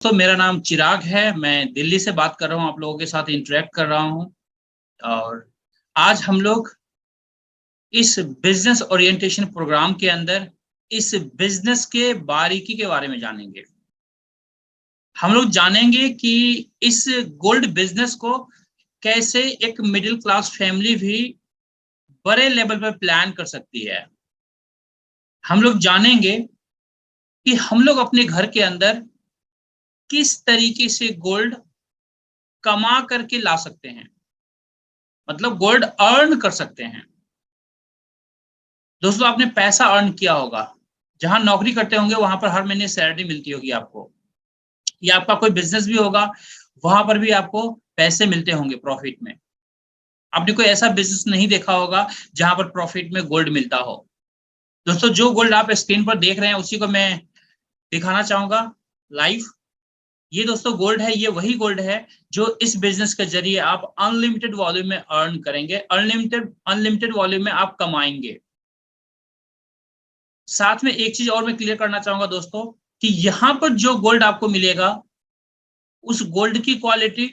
तो मेरा नाम चिराग है। मैं दिल्ली से बात कर रहा हूँ, आप लोगों के साथ इंटरेक्ट कर रहा हूँ। और आज हम लोग इस बिजनेस ओरिएंटेशन प्रोग्राम के अंदर इस बिजनेस के बारीकी के बारे में जानेंगे। हम लोग जानेंगे कि इस गोल्ड बिजनेस को कैसे एक मिडिल क्लास फैमिली भी बड़े लेवल पर प्लान कर सकती है। हम लोग जानेंगे कि हम लोग अपने घर के अंदर किस तरीके से गोल्ड कमा करके ला सकते हैं, मतलब गोल्ड अर्न कर सकते हैं। दोस्तों, आपने पैसा अर्न किया होगा, जहां नौकरी करते होंगे वहां पर हर महीने सैलरी मिलती होगी आपको, या आपका कोई बिजनेस भी होगा, वहां पर भी आपको पैसे मिलते होंगे प्रॉफिट में। आपने कोई ऐसा बिजनेस नहीं देखा होगा जहां पर प्रॉफिट में गोल्ड मिलता हो। दोस्तों, जो गोल्ड आप स्क्रीन पर देख रहे हैं उसी को मैं दिखाना चाहूंगा लाइव। ये दोस्तों गोल्ड है, ये वही गोल्ड है जो इस बिजनेस के जरिए आप अनलिमिटेड वॉल्यूम में अर्न करेंगे, अनलिमिटेड अनलिमिटेड वॉल्यूम में आप कमाएंगे। साथ में एक चीज और मैं क्लियर करना चाहूंगा दोस्तों, कि यहां पर जो गोल्ड आपको मिलेगा उस गोल्ड की क्वालिटी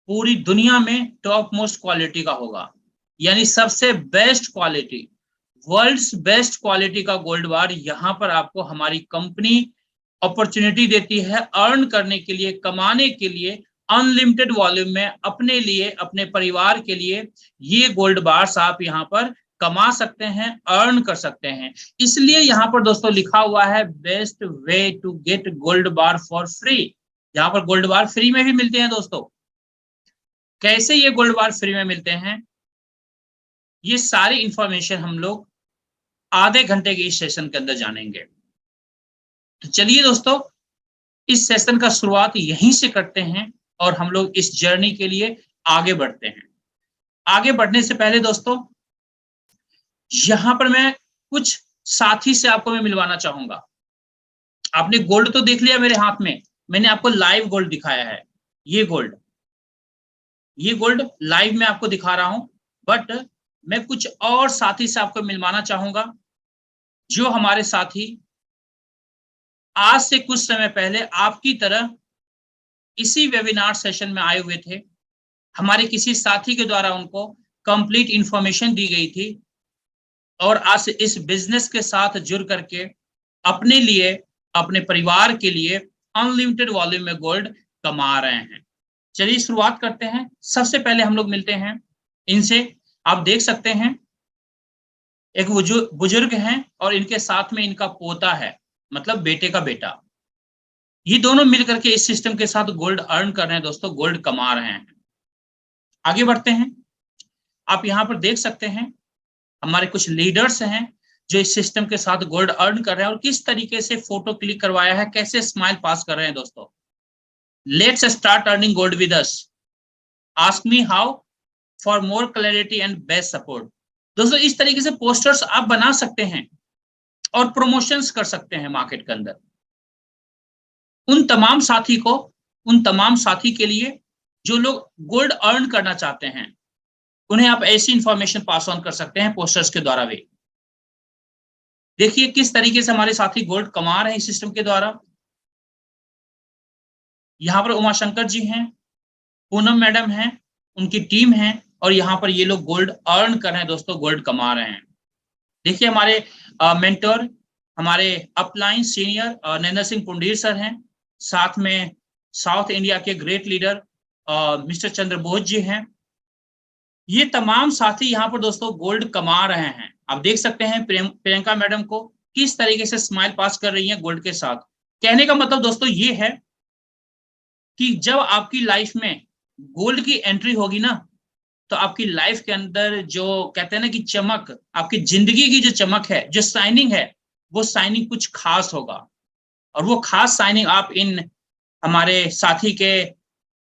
पूरी दुनिया में टॉप मोस्ट क्वालिटी का होगा, यानी सबसे best quality, world's best quality का गोल्ड बार यहां पर आपको हमारी कंपनी अपॉर्चुनिटी देती है अर्न करने के लिए, कमाने के लिए, अनलिमिटेड वॉल्यूम में अपने लिए, अपने परिवार के लिए। ये गोल्ड बार्स आप यहाँ पर कमा सकते हैं, अर्न कर सकते हैं। इसलिए यहाँ पर दोस्तों लिखा हुआ है best way to get gold bar for free. यहाँ पर गोल्ड बार फ्री में भी मिलते हैं दोस्तों। कैसे ये गोल्ड बार फ्री में मिलते हैं, ये सारी इंफॉर्मेशन हम लोग आधे घंटे के इस सेशन के अंदर जानेंगे। तो चलिए दोस्तों, इस सेशन का शुरुआत यहीं से करते हैं और हम लोग इस जर्नी के लिए आगे बढ़ते हैं। आगे बढ़ने से पहले दोस्तों, यहां पर मैं कुछ साथी से आपको मैं मिलवाना चाहूंगा। आपने गोल्ड तो देख लिया मेरे हाथ में, मैंने आपको लाइव गोल्ड दिखाया है। ये गोल्ड, ये गोल्ड लाइव में आपको दिखा रहा हूं, बट मैं कुछ और साथी से आपको मिलवाना चाहूंगा, जो हमारे साथी आज से कुछ समय पहले आपकी तरह इसी वेबिनार सेशन में आए हुए थे। हमारे किसी साथी के द्वारा उनको कंप्लीट इंफॉर्मेशन दी गई थी और आज इस बिजनेस के साथ जुड़ करके अपने लिए, अपने परिवार के लिए अनलिमिटेड वॉल्यूम में गोल्ड कमा रहे हैं। चलिए शुरुआत करते हैं। सबसे पहले हम लोग मिलते हैं इनसे। आप देख सकते हैं एक बुजुर्ग हैं और इनके साथ में इनका पोता है, मतलब बेटे का बेटा। ये दोनों मिलकर के इस सिस्टम के साथ गोल्ड अर्न कर रहे हैं दोस्तों, गोल्ड कमा रहे हैं। आगे बढ़ते हैं। आप यहाँ पर देख सकते हैं हमारे कुछ लीडर्स हैं जो इस सिस्टम के साथ गोल्ड अर्न कर रहे हैं और किस तरीके से फोटो क्लिक करवाया है, कैसे स्माइल पास कर रहे हैं दोस्तों। Let's start earning gold with us, ask me how for more clarity and best support. दोस्तों, इस तरीके से पोस्टर्स आप बना सकते हैं और प्रमोशंस कर सकते हैं मार्केट के अंदर। उन तमाम साथी को, उन तमाम साथी के लिए जो लोग गोल्ड अर्न करना चाहते हैं, उन्हें आप ऐसी इंफॉर्मेशन पास ऑन कर सकते हैं पोस्टर्स के द्वारा भी। देखिए किस तरीके से हमारे साथी गोल्ड कमा रहे हैं इस सिस्टम के द्वारा। यहाँ पर उमाशंकर जी हैं, पूनम मैडम हैं, उनकी टीम है और यहाँ पर ये लोग गोल्ड अर्न कर रहे हैं दोस्तों, गोल्ड कमा रहे हैं। देखिए हमारे मेंटर, हमारे upline senior Narendra Singh Pundir sir हैं, साथ में साउथ इंडिया के great leader mister Chandra Bose ji हैं। ये तमाम साथी यहाँ पर दोस्तों गोल्ड कमा रहे हैं। आप देख सकते हैं प्रियंका मैडम को किस तरीके से स्माइल पास कर रही हैं गोल्ड के साथ। कहने का मतलब दोस्तों ये है कि जब आपकी लाइफ में गोल्ड की एंट्री होगी ना, तो आपकी लाइफ के अंदर जो कहते हैं ना कि चमक, आपकी जिंदगी की जो चमक है, जो शाइनिंग है, वो शाइनिंग कुछ खास होगा। और वो खास शाइनिंग आप इन हमारे साथी के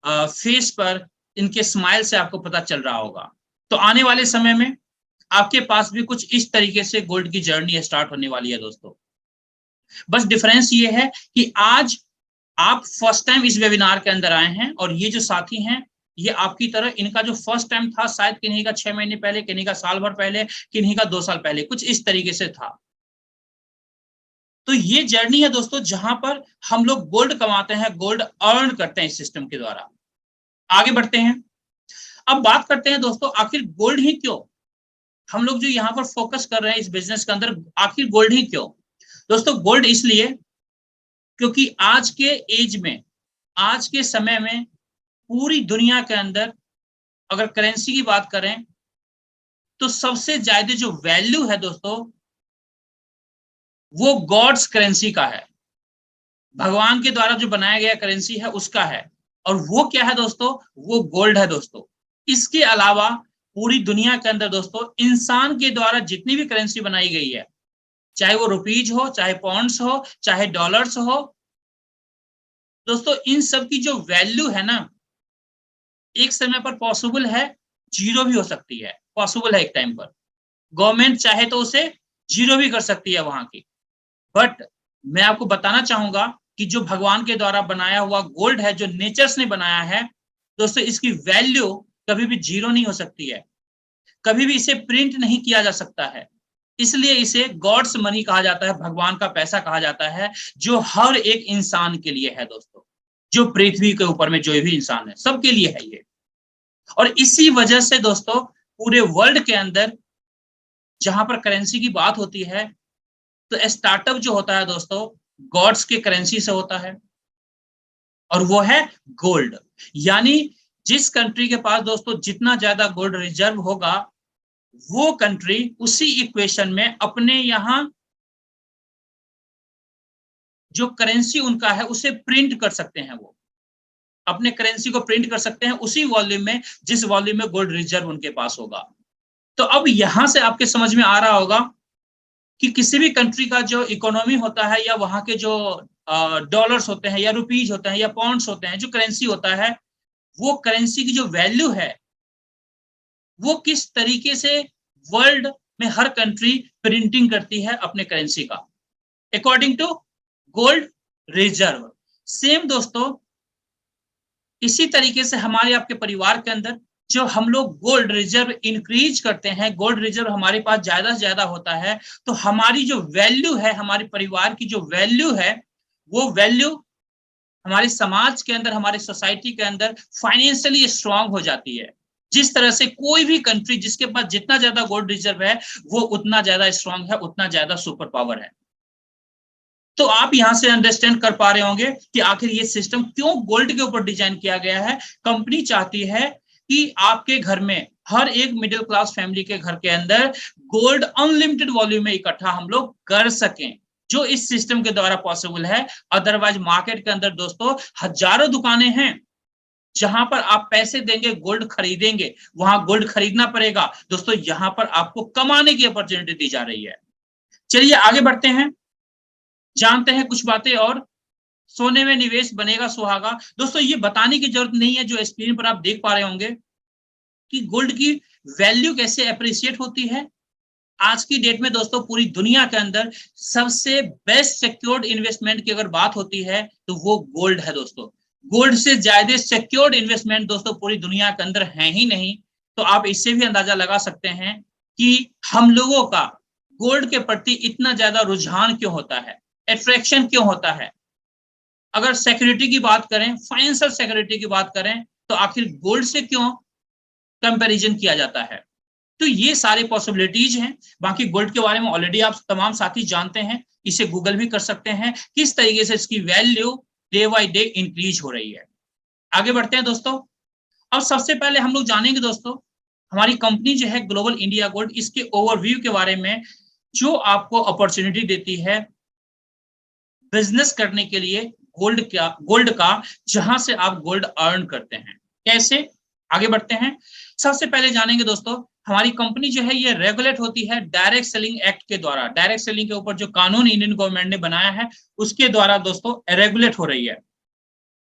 फेस पर, इनके स्माइल से आपको पता चल रहा होगा। तो आने वाले समय में आपके पास भी कुछ इस तरीके से गोल्ड की जर्नी स्टार्ट होने वाली है दोस्तों। बस डिफरेंस ये है कि आज आप फर्स्ट टाइम इस वेबिनार के अंदर आए हैं और ये जो साथी हैं, ये आपकी तरह इनका जो फर्स्ट टाइम था, शायद किन्हीं का 6 महीने पहले, किन्हीं का साल भर पहले, किन्हीं का 2 साल पहले, कुछ इस तरीके से था। तो ये जर्नी है दोस्तों, जहां पर हम लोग गोल्ड कमाते हैं, गोल्ड अर्न करते हैं इस सिस्टम के द्वारा। आगे बढ़ते हैं, अब बात करते हैं दोस्तों, आखिर गोल्ड ही क्यों? हम लोग जो यहाँ पर फोकस कर रहे हैं इस बिजनेस के अंदर, आखिर गोल्ड ही क्यों? दोस्तों गोल्ड इसलिए क्योंकि आज के एज में, आज के समय में पूरी दुनिया के अंदर अगर करेंसी की बात करें तो सबसे ज्यादा जो वैल्यू है दोस्तों वो गॉड्स करेंसी का है, भगवान के द्वारा जो बनाया गया करेंसी है उसका है। और वो क्या है दोस्तों? वो गोल्ड है दोस्तों। इसके अलावा पूरी दुनिया के अंदर दोस्तों इंसान के द्वारा जितनी भी करेंसी बनाई गई है, चाहे वो रुपीज हो, चाहे पाउंड्स हो, चाहे डॉलर्स हो, दोस्तों इन सब की जो वैल्यू है ना, एक समय पर पॉसिबल है जीरो भी हो सकती है, पॉसिबल है एक टाइम पर। गवर्नमेंट चाहे तो उसे जीरो भी कर सकती है वहां की। बट मैं आपको बताना चाहूंगा कि जो भगवान के द्वारा बनाया हुआ गोल्ड है, जो नेचर्स ने बनाया है दोस्तों, इसकी वैल्यू कभी भी जीरो नहीं हो सकती है, कभी भी इसे प्रिंट नहीं किया जा सकता है। इसलिए इसे गॉड्स मनी कहा जाता है, भगवान का पैसा कहा जाता है, जो हर एक इंसान के लिए है दोस्तों, जो पृथ्वी के ऊपर में जो भी इंसान है सबके लिए है ये। और इसी वजह से दोस्तों पूरे वर्ल्ड के अंदर जहां पर करेंसी की बात होती है तो स्टार्टअप जो होता है दोस्तों गॉड्स के करेंसी से होता है, और वो है गोल्ड। यानी जिस कंट्री के पास दोस्तों जितना ज्यादा गोल्ड रिजर्व होगा, वो कंट्री उसी इक्वेशन में अपने यहां जो करेंसी उनका है उसे प्रिंट कर सकते हैं, वो अपने करेंसी को प्रिंट कर सकते हैं उसी वॉल्यूम में जिस वॉल्यूम में गोल्ड रिजर्व उनके पास होगा। तो अब यहां से आपके समझ में आ रहा होगा कि किसी भी कंट्री का जो इकोनॉमी होता है, या वहां के जो डॉलर्स होते हैं, या रुपीज होते हैं, या पाउंड्स होते हैं, जो करेंसी होता है, वो करेंसी की जो वैल्यू है वो किस तरीके से वर्ल्ड में हर कंट्री प्रिंटिंग करती है अपने करेंसी का, according to gold reserve. Same दोस्तों इसी तरीके से हमारे आपके परिवार के अंदर जो हम लोग गोल्ड रिजर्व इंक्रीज करते हैं, गोल्ड रिजर्व हमारे पास ज्यादा से ज्यादा होता है, तो हमारी जो वैल्यू है, हमारे परिवार की जो वैल्यू है, वो वैल्यू हमारे समाज के अंदर, हमारे सोसाइटी के अंदर फाइनेंशियली स्ट्रांग हो जाती है। जिस तरह से कोई भी कंट्री जिसके पास जितना ज्यादा गोल्ड रिजर्व है वो उतना ज्यादा स्ट्रांग है, उतना ज्यादा सुपर पावर है। तो आप यहां से अंडरस्टैंड कर पा रहे होंगे कि आखिर ये सिस्टम क्यों गोल्ड के ऊपर डिजाइन किया गया है। कंपनी चाहती है कि आपके घर में, हर एक मिडिल क्लास फैमिली के घर के अंदर गोल्ड अनलिमिटेड वॉल्यूम में इकट्ठा हम लोग कर सकें, जो इस सिस्टम के द्वारा पॉसिबल है। अदरवाइज मार्केट के अंदर दोस्तों हजारों दुकानें हैं जहां पर आप पैसे देंगे गोल्ड खरीदेंगे, वहां गोल्ड खरीदना पड़ेगा दोस्तों, यहां पर आपको कमाने की अपॉर्चुनिटी दी जा रही है। चलिए आगे बढ़ते हैं, जानते हैं कुछ बातें और। सोने में निवेश बनेगा सुहागा। दोस्तों ये बताने की जरूरत नहीं है, जो स्क्रीन पर आप देख पा रहे होंगे कि गोल्ड की वैल्यू कैसे अप्रिशिएट होती है। आज की डेट में दोस्तों पूरी दुनिया के अंदर सबसे बेस्ट सिक्योर्ड इन्वेस्टमेंट की अगर बात होती है तो वो गोल्ड है दोस्तों। गोल्ड से ज्यादा सिक्योर्ड इन्वेस्टमेंट दोस्तों पूरी दुनिया के अंदर है ही नहीं। तो आप इससे भी अंदाजा लगा सकते हैं कि हम लोगों का गोल्ड के प्रति इतना ज्यादा रुझान क्यों होता है, अट्रैक्शन क्यों होता है। अगर सिक्योरिटी की बात करें, फाइनेंशियल सिक्योरिटी की बात करें, तो आखिर गोल्ड से क्यों कंपैरिजन किया जाता है। तो ये सारे पॉसिबिलिटीज हैं। बाकी गोल्ड के बारे में ऑलरेडी आप तमाम साथी जानते हैं, इसे गूगल भी कर सकते हैं किस तरीके से इसकी value day by day increase हो रही है। आगे बढ़ते हैं दोस्तों। अब सबसे पहले हम लोग जानेंगे दोस्तों हमारी कंपनी जो है ग्लोबल इंडिया गोल्ड, इसके ओवरव्यू के बारे में, जो आपको अपॉर्चुनिटी देती है बिजनेस करने के लिए गोल्ड का जहां से आप गोल्ड अर्न करते हैं। कैसे, आगे बढ़ते हैं। सबसे पहले जानेंगे दोस्तों हमारी कंपनी जो है ये रेगुलेट होती है डायरेक्ट सेलिंग एक्ट के द्वारा। डायरेक्ट सेलिंग के ऊपर जो कानून इंडियन गवर्नमेंट ने बनाया है उसके द्वारा दोस्तों रेगुलेट हो रही है।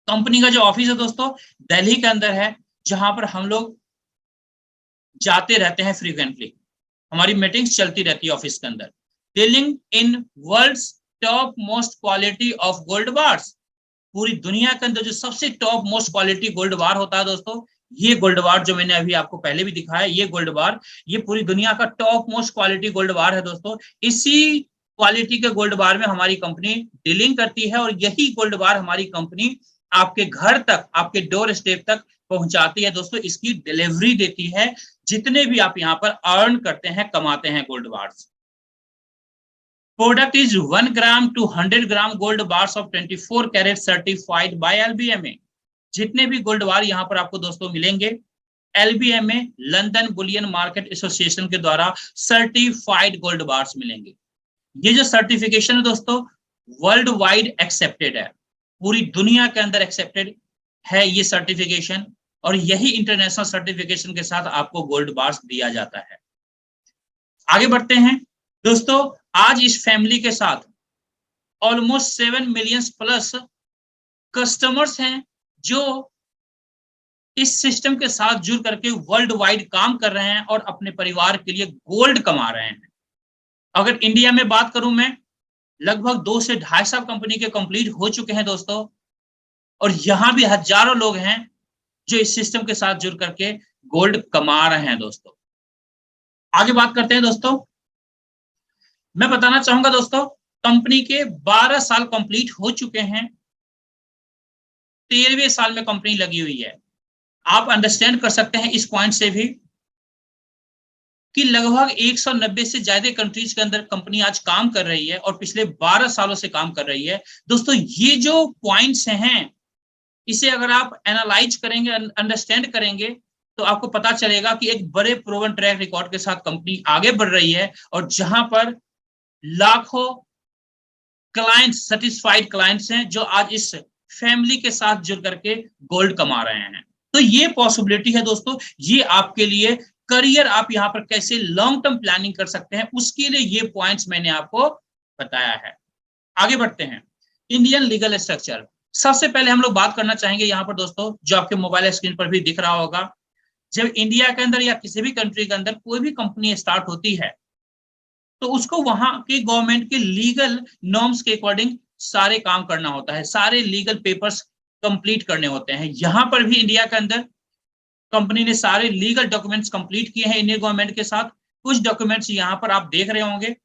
कंपनी का जो ऑफिस है दोस्तों दिल्ली के अंदर है, जहां पर हम लोग जाते रहते हैं फ्रीक्वेंटली, हमारी मीटिंग्स चलती रहती है ऑफिस के अंदर। Dealing in world's top most quality of gold bars. पूरी दुनिया के अंदर जो सबसे top most quality gold bar होता है दोस्तों, ये गोल्ड बार जो मैंने अभी आपको पहले भी दिखाया, ये गोल्ड बार, ये पूरी दुनिया का टॉप मोस्ट क्वालिटी गोल्ड बार है दोस्तों। इसी क्वालिटी के गोल्ड बार में हमारी कंपनी डीलिंग करती है, और यही गोल्ड बार हमारी कंपनी आपके घर तक, आपके डोर स्टेप तक पहुंचाती है दोस्तों। इसकी डिलीवरी देती है, जितने भी आप यहाँ पर अर्न करते हैं, कमाते हैं gold bars. Product is 1 gram to 100 gram gold bars of 24 carat certified by LBMA। जितने भी गोल्ड बार यहाँ पर आपको दोस्तों मिलेंगे, LBMA London Boolean market association के द्वारा सर्टिफाइड गोल्ड बार्स मिलेंगे। ये जो सर्टिफिकेशन है दोस्तों, वर्ल्ड वाइड एक्सेप्टेड है, पूरी दुनिया के अंदर एक्सेप्टेड है ये सर्टिफिकेशन, और यही इंटरनेशनल सर्टिफिकेशन के साथ आपको गोल्ड बार्स दिया जाता है। आगे बढ़ते हैं दोस्तों। आज इस फैमिली के साथ ऑलमोस्ट 7 मिलियन प्लस कस्टमर्स हैं जो इस सिस्टम के साथ जुड़ करके वर्ल्ड वाइड काम कर रहे हैं और अपने परिवार के लिए गोल्ड कमा रहे हैं। अगर इंडिया में बात करूं मैं, लगभग 2 से 2.5 कंपनी के कंप्लीट हो चुके हैं दोस्तों, और यहां भी हजारों लोग हैं जो इस सिस्टम के साथ जुड़ करके गोल्ड कमा रहे हैं दोस्तों। आगे बात करते हैं दोस्तों। मैं बताना चाहूंगा दोस्तों, कंपनी के 12 साल कंप्लीट हो चुके हैं, 13वें साल में कंपनी लगी हुई है। आप अंडरस्टैंड कर सकते हैं इस पॉइंट से भी कि लगभग 190 से ज्यादा कंट्रीज के अंदर कंपनी आज काम कर रही है और पिछले 12 सालों से काम कर रही है दोस्तों। ये जो पॉइंट्स हैं, इसे अगर आप एनालाइज करेंगे, अंडरस्टैंड करेंगे, तो आपको पता चलेगा कि एक बड़े प्रूवन ट्रैक रिकॉर्ड के साथ कंपनी आगे बढ़ रही है, और जहां पर लाखों क्लाइंट्स, सेटिस्फाइड क्लाइंट्स हैं जो आज इस फैमिली के साथ जुड़ करके गोल्ड कमा रहे हैं। तो ये पॉसिबिलिटी है दोस्तों, ये आपके लिए करियर, आप यहाँ पर कैसे लॉन्ग टर्म प्लानिंग कर सकते हैं, उसके लिए ये पॉइंट्स मैंने आपको बताया है। आगे बढ़ते हैं। Indian legal structure. सबसे पहले हम लोग बात करना चाहेंगे यहाँ पर दोस्तों, जो आपके मोबाइल स्क्रीन पर भी दिख रहा होगा, जब इंडिया के अंदर या किसी भी कंट्री के अंदर कोई भी कंपनी स्टार्ट होती है, तो उसको वहां के गवर्नमेंट के लीगल नॉर्म्स के अकॉर्डिंग सारे काम करना होता है, सारे लीगल पेपर्स कंप्लीट करने होते हैं। यहां पर भी इंडिया के अंदर कंपनी ने सारे लीगल डॉक्यूमेंट्स कंप्लीट किए हैं इंडियन गवर्नमेंट के साथ। कुछ डॉक्यूमेंट्स यहाँ पर आप देख रहे होंगे,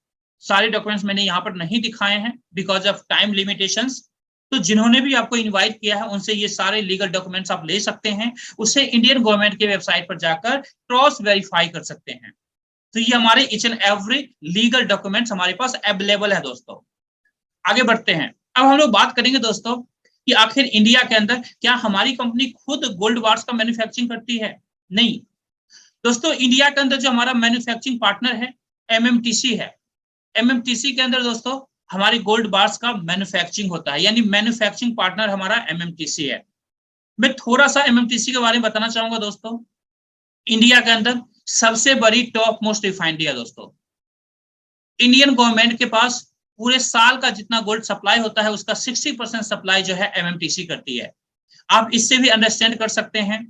सारे डॉक्यूमेंट्स मैंने यहाँ पर नहीं दिखाए हैं बिकॉज ऑफ टाइम लिमिटेशंस। तो जिन्होंने भी आपको इनवाइट किया है, उनसे ये सारे लीगल डॉक्यूमेंट्स आप ले सकते हैं, उसे इंडियन गवर्नमेंट के वेबसाइट पर जाकर क्रॉस वेरीफाई कर सकते हैं। तो ये हमारे each and every legal documents हमारे पास अवेलेबल है दोस्तों। आगे बढ़ते हैं। अब हम लोग बात करेंगे दोस्तों कि आखिर इंडिया के अंदर क्या हमारी कंपनी खुद गोल्ड बार्स का मैन्युफैक्चरिंग करती है? नहीं दोस्तों, इंडिया के अंदर जो हमारा मैन्युफैक्चरिंग पार्टनर है MMTC है। MMTC के अंदर दोस्तों हमारी गोल्ड बार्स का मैन्युफैक्चरिंग होता है, यानी मैन्युफैक्चरिंग पार्टनर हमारा MMTC है। मैं थोड़ा सा MMTC के बारे में बताना चाहूंगा दोस्तों। इंडिया के अंदर सबसे बड़ी टॉप मोस्ट रिफाइनरी है दोस्तों। इंडियन गवर्नमेंट के पास पूरे साल का जितना गोल्ड सप्लाई होता है, उसका 60% सप्लाई जो है MMTC करती है। आप इससे भी अंडरस्टैंड कर सकते हैं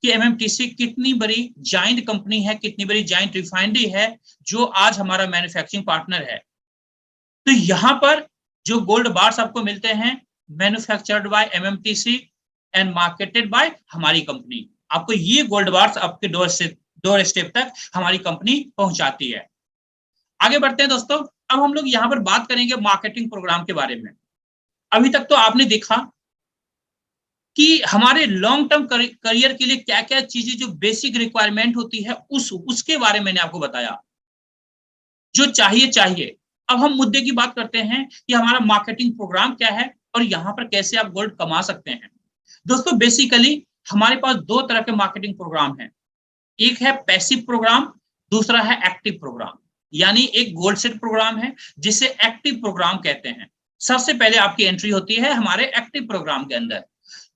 कि MMTC कितनी बड़ी जाइंट कंपनी है, कितनी बड़ी जाइंट रिफाइनरी है, जो आज हमारा मैन्युफैक्चरिंग पार्टनर है। तो यहाँ पर जो गोल्ड बार्स आपको मिलते हैं, manufactured by MMTC and marketed bye हमारी कंपनी। आपको ये गोल्ड बार्स आपके डोर स्टेप तक हमारी कंपनी पहुंचाती है। आगे बढ़ते हैं दोस्तों। अब हम लोग यहाँ पर बात करेंगे मार्केटिंग प्रोग्राम के बारे में। अभी तक तो आपने देखा कि हमारे लॉन्ग टर्म करियर के लिए क्या क्या चीजें जो बेसिक रिक्वायरमेंट होती है, उसके बारे में मैंने आपको बताया, जो चाहिए। अब हम मुद्दे की बात करते हैं कि हमारा मार्केटिंग प्रोग्राम क्या है और यहाँ पर कैसे आप गोल्ड कमा सकते हैं। दोस्तों बेसिकली हमारे पास 2 तरह के मार्केटिंग प्रोग्राम हैं। एक है पैसिव प्रोग्राम, दूसरा है एक्टिव प्रोग्राम। यानी एक गोल्ड सेट प्रोग्राम है जिसे एक्टिव प्रोग्राम कहते हैं। सबसे पहले आपकी एंट्री होती है हमारे एक्टिव प्रोग्राम के अंदर।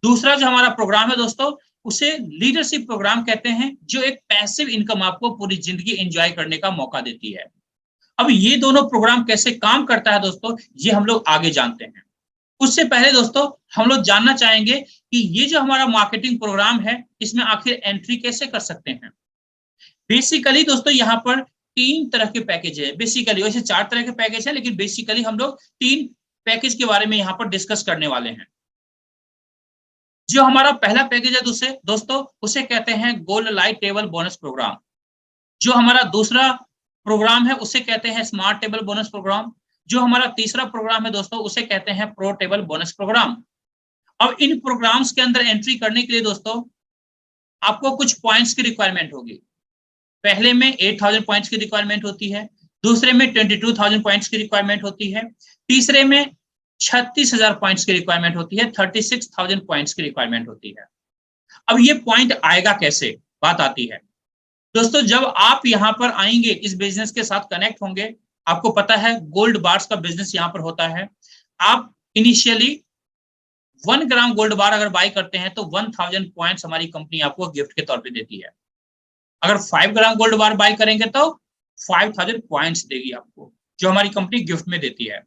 दूसरा जो हमारा प्रोग्राम है दोस्तों, उसे लीडरशिप प्रोग्राम कहते हैं, जो एक पैसिव इनकम आपको पूरी जिंदगी एंजॉय करने का मौका देती है। अब ये दोनों प्रोग्राम कैसे काम करता है दोस्तों, ये हम लोग आगे जानते हैं। उससे पहले दोस्तों हम लोग जानना चाहेंगे कि ये जो हमारा मार्केटिंग प्रोग्राम है, इसमें आखिर एंट्री कैसे कर सकते हैं। बेसिकली दोस्तों यहाँ पर 3 तरह के पैकेज है। बेसिकली वैसे 4 तरह के पैकेज है, लेकिन बेसिकली हम लोग 3 पैकेज के बारे में यहाँ पर डिस्कस करने वाले हैं। जो हमारा पहला पैकेज है दोस्तों, उसे कहते हैं gold light table bonus program. जो हमारा दूसरा प्रोग्राम है उसे कहते हैं स्मार्ट टेबल बोनस प्रोग्राम। जो हमारा तीसरा प्रोग्राम है दोस्तों उसे कहते हैं प्रो टेबल बोनस प्रोग्राम। अब इन प्रोग्राम्स के अंदर एंट्री करने के लिए दोस्तों आपको कुछ पॉइंट्स की रिक्वायरमेंट होगी। पहले में 8000 पॉइंट्स की रिक्वायरमेंट होती है, दूसरे में 22,000 पॉइंट्स की रिक्वायरमेंट होती है, तीसरे में 36,000 पॉइंट्स की रिक्वायरमेंट होती है, 36,000 पॉइंट्स की रिक्वायरमेंट होती है। अब ये पॉइंट आएगा कैसे, बात आती है दोस्तों। जब आप यहाँ पर आएंगे, इस बिजनेस के साथ कनेक्ट होंगे, आपको पता है गोल्ड बार्स का बिजनेस यहाँ पर होता है। आप इनिशियली 1 ग्राम गोल्ड बार अगर बाय करते हैं तो 1000 पॉइंट्स हमारी कंपनी आपको गिफ्ट के तौर पे देती है। अगर 5 ग्राम गोल्ड बार बाय करेंगे तो 5000 पॉइंट्स देगी आपको, जो हमारी कंपनी गिफ्ट में देती है।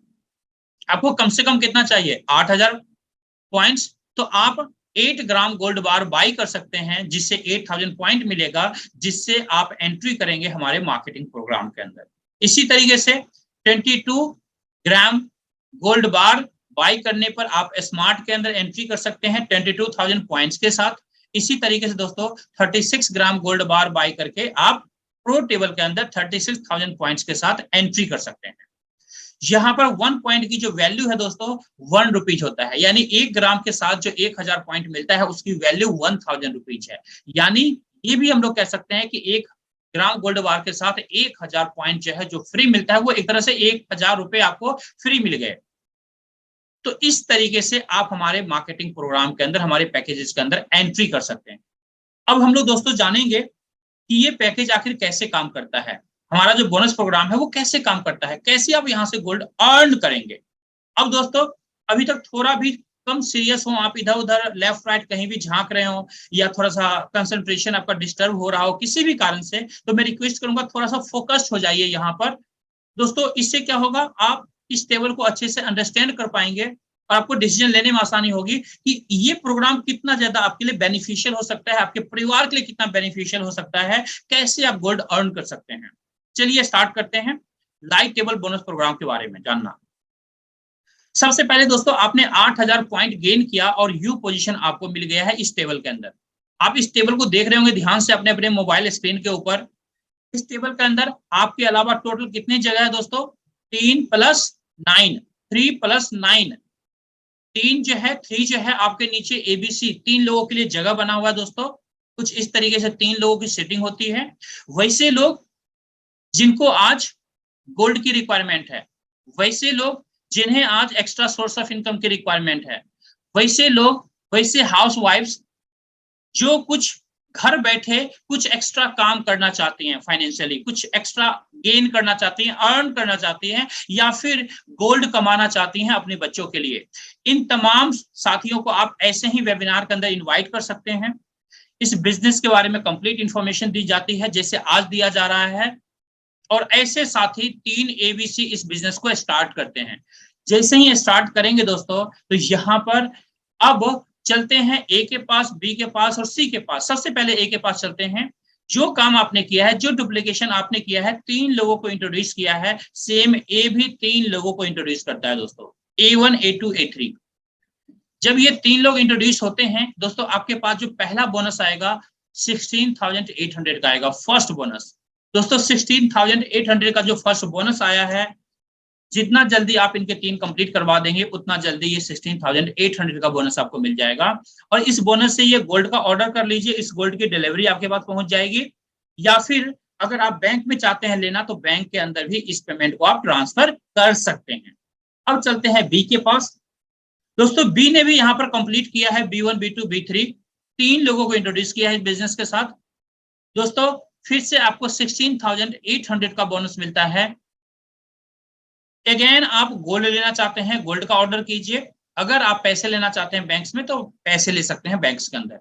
आपको कम से कम कितना चाहिए, 8000 पॉइंट्स। तो आप 8 ग्राम गोल्ड बार बाई कर सकते हैं, जिससे 8000 पॉइंट मिलेगा, जिससे आप एंट्री करेंगे हमारे मार्केटिंग प्रोग्राम के अंदर। इसी तरीके से 22 ग्राम गोल्ड बार बाई करने पर आप स्मार्ट के अंदर एंट्री कर सकते हैं 22,000 पॉइंट्स के साथ। इसी तरीके से दोस्तों 36 ग्राम गोल्ड बार बाई करके आप प्रो टेबल के अंदर 36,000 पॉइंट्स के साथ एंट्री कर सकते हैं। यहाँ पर 1 पॉइंट की जो वैल्यू है दोस्तों 1 रुपीज होता है, यानी 1 ग्राम के साथ जो 1000 पॉइंट मिलता है उसकी वैल्यू 1000 रुपीज है। यानी ये भी हम लोग कह सकते हैं कि 1 ग्राम गोल्ड बार के साथ 1000 पॉइंट जो है जो फ्री मिलता है, वो एक तरह से 1000 रुपए आपको फ्री मिल गए। तो इस तरीके से आप हमारे मार्केटिंग प्रोग्राम के अंदर, हमारे पैकेजेस के अंदर एंट्री कर सकते हैं। अब हम लोग दोस्तों जानेंगे कि ये पैकेज आखिर कैसे काम करता है, हमारा जो बोनस प्रोग्राम है वो कैसे काम करता है, कैसे आप यहां से गोल्ड अर्न करेंगे। अब दोस्तों अभी तक थोड़ा भी कम सीरियस हो, आप इधर उधर लेफ्ट राइट कहीं भी झांक रहे हो, या थोड़ा सा कंसंट्रेशन आपका डिस्टर्ब हो रहा हो किसी भी कारण से, तो मैं रिक्वेस्ट करूंगा थोड़ा सा फोकस्ड हो जाइए यहाँ पर दोस्तों। इससे क्या होगा, आप इस टेबल को अच्छे से अंडरस्टैंड कर पाएंगे और आपको डिसीजन लेने में आसानी होगी कि ये प्रोग्राम कितना ज्यादा आपके लिए बेनिफिशियल हो सकता है, आपके परिवार के लिए कितना बेनिफिशियल हो सकता है, कैसे आप गोल्ड अर्न कर सकते हैं। चलिए स्टार्ट करते हैं लाइव टेबल बोनस प्रोग्राम के बारे में जानना। सबसे पहले दोस्तों आपने 8000 पॉइंट गेन किया और यू पोजीशन आपको मिल गया है इस टेबल के अंदर। आप इस टेबल को देख रहे होंगे ध्यान से अपने अपने मोबाइल स्क्रीन के ऊपर। इस टेबल के अंदर आपके अलावा टोटल कितनी जगह है दोस्तों, 3 + 9, 3 + 9, 3 जो है, 3 जो है आपके नीचे ABC 3 लोगों के लिए जगह बना हुआ है दोस्तों। कुछ इस तरीके से 3 लोगों की सीटिंग होती है। वैसे लोग जिनको आज गोल्ड की रिक्वायरमेंट है, वैसे लोग जिन्हें आज एक्स्ट्रा सोर्स ऑफ इनकम की रिक्वायरमेंट है, वैसे लोग, वैसे हाउस वाइफ्स जो कुछ घर बैठे कुछ एक्स्ट्रा काम करना चाहती हैं, फाइनेंशियली कुछ एक्स्ट्रा गेन करना चाहती हैं, अर्न करना चाहती हैं, या फिर गोल्ड कमाना चाहती हैं अपने बच्चों के लिए। इन तमाम साथियों को आप ऐसे ही वेबिनार के अंदर इनवाइट कर सकते हैं। इस बिजनेस के बारे में कंप्लीट इंफॉर्मेशन दी जाती है जैसे आज दिया जा रहा है, और ऐसे साथी 3 ABC इस बिजनेस को स्टार्ट करते हैं। जैसे ही स्टार्ट करेंगे दोस्तों, तो यहाँ पर अब चलते हैं ए के पास, बी के पास और सी के पास। सबसे पहले ए के पास चलते हैं। जो काम आपने किया है, जो डुप्लीकेशन आपने किया है, 3 लोगों को इंट्रोड्यूस किया है, सेम ए भी 3 लोगों को इंट्रोड्यूस करता है दोस्तों, A1, A2, A3। जब ये 3 लोग इंट्रोड्यूस होते हैं दोस्तों, आपके पास जो पहला बोनस आएगा 16,800 का आएगा, फर्स्ट बोनस दोस्तों। 16,800 का जो फर्स्ट बोनस आया है, जितना जल्दी आप इनके 3 कंप्लीट करवा देंगे उतना जल्दी ये 16,800 का बोनस आपको मिल जाएगा। और इस बोनस से ये गोल्ड का ऑर्डर कर लीजिए, इस गोल्ड की डिलीवरी आपके पास पहुंच जाएगी, या फिर अगर आप बैंक में चाहते हैं लेना तो बैंक के अंदर भी इस पेमेंट को आप ट्रांसफर कर सकते हैं। अब चलते हैं बी के पास दोस्तों। बी ने भी यहाँ पर कंप्लीट किया है, B1, B2, B3, 3 लोगों को इंट्रोड्यूस किया है बिजनेस के साथ दोस्तों। फिर से आपको 16,800 का बोनस मिलता है। अगेन आप गोल्ड लेना चाहते हैं, गोल्ड का ऑर्डर कीजिए। अगर आप पैसे लेना चाहते हैं बैंक्स में तो पैसे ले सकते हैं बैंक्स के अंदर।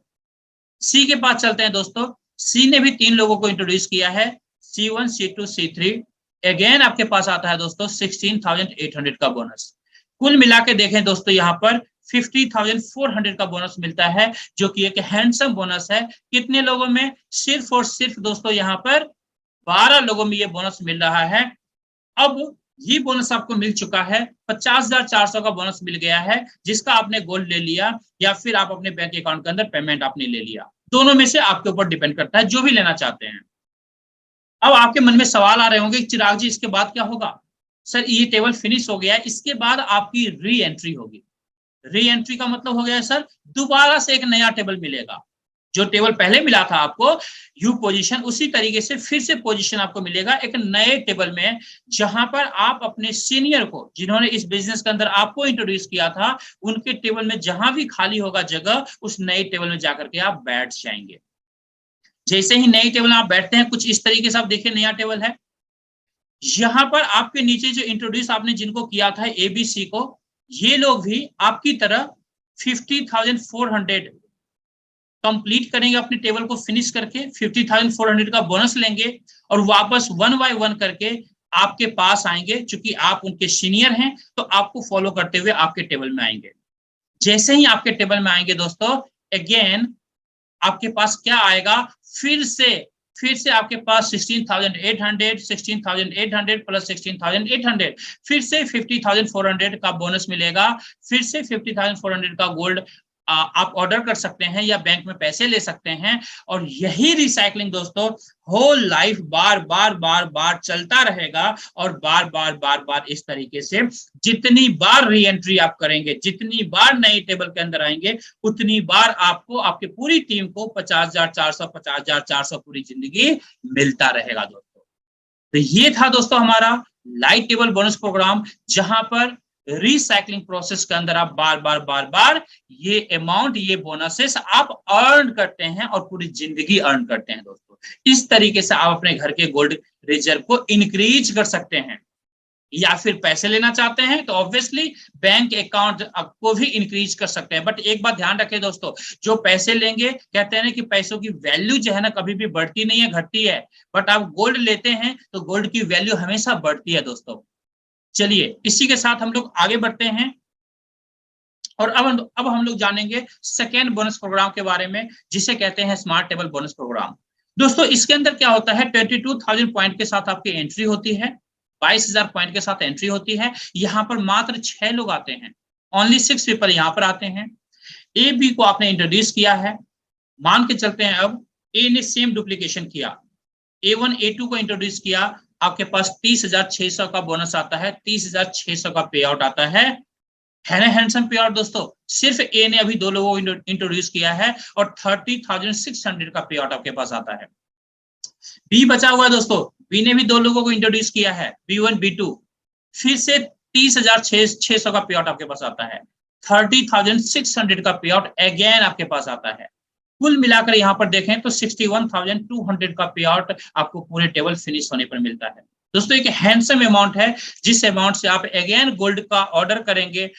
सी के पास चलते हैं दोस्तों। सी ने भी 3 लोगों को इंट्रोड्यूस किया है, C1, C2, C3। अगेन आपके पास आता है दोस्तों 16,800 का बोनस। कुल मिला के देखें दोस्तों, यहाँ पर 50,400 का बोनस मिलता है, जो कि एक हैंडसम बोनस है। कितने लोगों में, सिर्फ और सिर्फ दोस्तों यहाँ पर 12 लोगों में ये बोनस मिल रहा है। अब ये बोनस आपको मिल चुका है, 50,400 का बोनस मिल गया है, जिसका आपने गोल्ड ले लिया या फिर आप अपने बैंक अकाउंट के अंदर पेमेंट आपने ले लिया। दोनों में से आपके ऊपर डिपेंड करता है, जो भी लेना चाहते हैं। अब आपके मन में सवाल आ रहे होंगे चिराग जी इसके बाद क्या होगा? सर ये टेबल फिनिश हो गया, इसके बाद आपकी री एंट्री होगी। री एंट्री का मतलब हो गया सर दोबारा से एक नया टेबल मिलेगा। जो टेबल पहले मिला था आपको यू पोजीशन, उसी तरीके से फिर से पोजीशन आपको मिलेगा एक नए टेबल में, जहां पर आप अपने सीनियर को, जिन्होंने इस बिजनेस के अंदर आपको इंट्रोड्यूस किया था, उनके टेबल में जहां भी खाली होगा जगह, उस नए टेबल में जाकर के आप बैठ जाएंगे। जैसे ही नई टेबल में आप बैठते हैं, कुछ इस तरीके से आप देखिए नया टेबल है। यहां पर आपके नीचे जो इंट्रोड्यूस आपने जिनको किया था एबीसी को, ये लोग भी आपकी तरह 50,400 कंप्लीट करेंगे, अपने टेबल को फिनिश करके 50,400 का बोनस लेंगे और वापस 1 बाय 1 करके आपके पास आएंगे। चूंकि आप उनके सीनियर हैं तो आपको फॉलो करते हुए आपके टेबल में आएंगे। जैसे ही आपके टेबल में आएंगे दोस्तों, अगेन आपके पास क्या आएगा, फिर से आपके पास 16,800 प्लस 16,800, फिर से 50,400 का बोनस मिलेगा। फिर से 50,400 का गोल्ड आप ऑर्डर कर सकते हैं या बैंक में पैसे ले सकते हैं। और यही रिसाइकलिंग दोस्तों होल लाइफ बार बार चलता रहेगा। और बार इस तरीके से जितनी बार री एंट्री आप करेंगे, जितनी बार नई टेबल के अंदर आएंगे, उतनी बार आपको, आपकी पूरी टीम को 50,400 पूरी जिंदगी मिलता रहेगा दोस्तों। तो ये था दोस्तों हमारा लाइट टेबल बोनस प्रोग्राम, जहां पर रिसाइकलिंग प्रोसेस के अंदर आप बार ये अमाउंट, ये बोनसेस आप अर्न करते हैं और पूरी जिंदगी अर्न करते हैं दोस्तों। इस तरीके से आप अपने घर के गोल्ड रिजर्व को इंक्रीज कर सकते हैं। या फिर पैसे लेना चाहते हैं तो ऑब्वियसली बैंक अकाउंट को भी इंक्रीज कर सकते हैं। बट एक बात ध्यान रखें दोस्तों, जो पैसे लेंगे, कहते हैं ना कि पैसों की वैल्यू जो है ना कभी भी बढ़ती नहीं है, घटती है। बट आप गोल्ड लेते हैं तो गोल्ड की वैल्यू हमेशा बढ़ती है दोस्तों। चलिए इसी के साथ हम लोग आगे बढ़ते हैं और अब हम लोग जानेंगे सेकेंड बोनस प्रोग्राम के बारे में, जिसे कहते हैं स्मार्ट टेबल बोनस प्रोग्राम। दोस्तों इसके अंदर क्या होता है, 22,000 पॉइंट के साथ आपकी एंट्री होती है, 22,000 पॉइंट के साथ एंट्री होती है। यहाँ पर मात्र 6 लोग आते हैं, ओनली 6 पीपल यहाँ पर आते हैं। ए बी को आपने इंट्रोड्यूस किया है, मान के चलते हैं अब ए ने सेम डुप्लीकेशन किया, A1 A2 को इंट्रोड्यूस किया, आपके पास 30,600 का बोनस आता है, 30,600 का पे आउट आता है ना हैंडसम पे आउट दोस्तों। सिर्फ ए ने अभी 2 लोगों को इंट्रोड्यूस किया है और 30,600 का पे आउट आपके पास आता है। बी बचा हुआ है दोस्तों, बी ने भी 2 लोगों को इंट्रोड्यूस किया है, B1 B2, फिर से 30,600 का पे आउट आपके पास आता है, 30,600 का पे आउट अगेन आपके पास आता है। कुल मिलाकर यहाँ पर देखें तो 61,200 का पे आउट आपको पूरे टेबल फिनिश होने पर मिलता है दोस्तों। एक हैंडसम अमाउंट है, जिस अमाउंट से आप अगेन गोल्ड का ऑर्डर करेंगे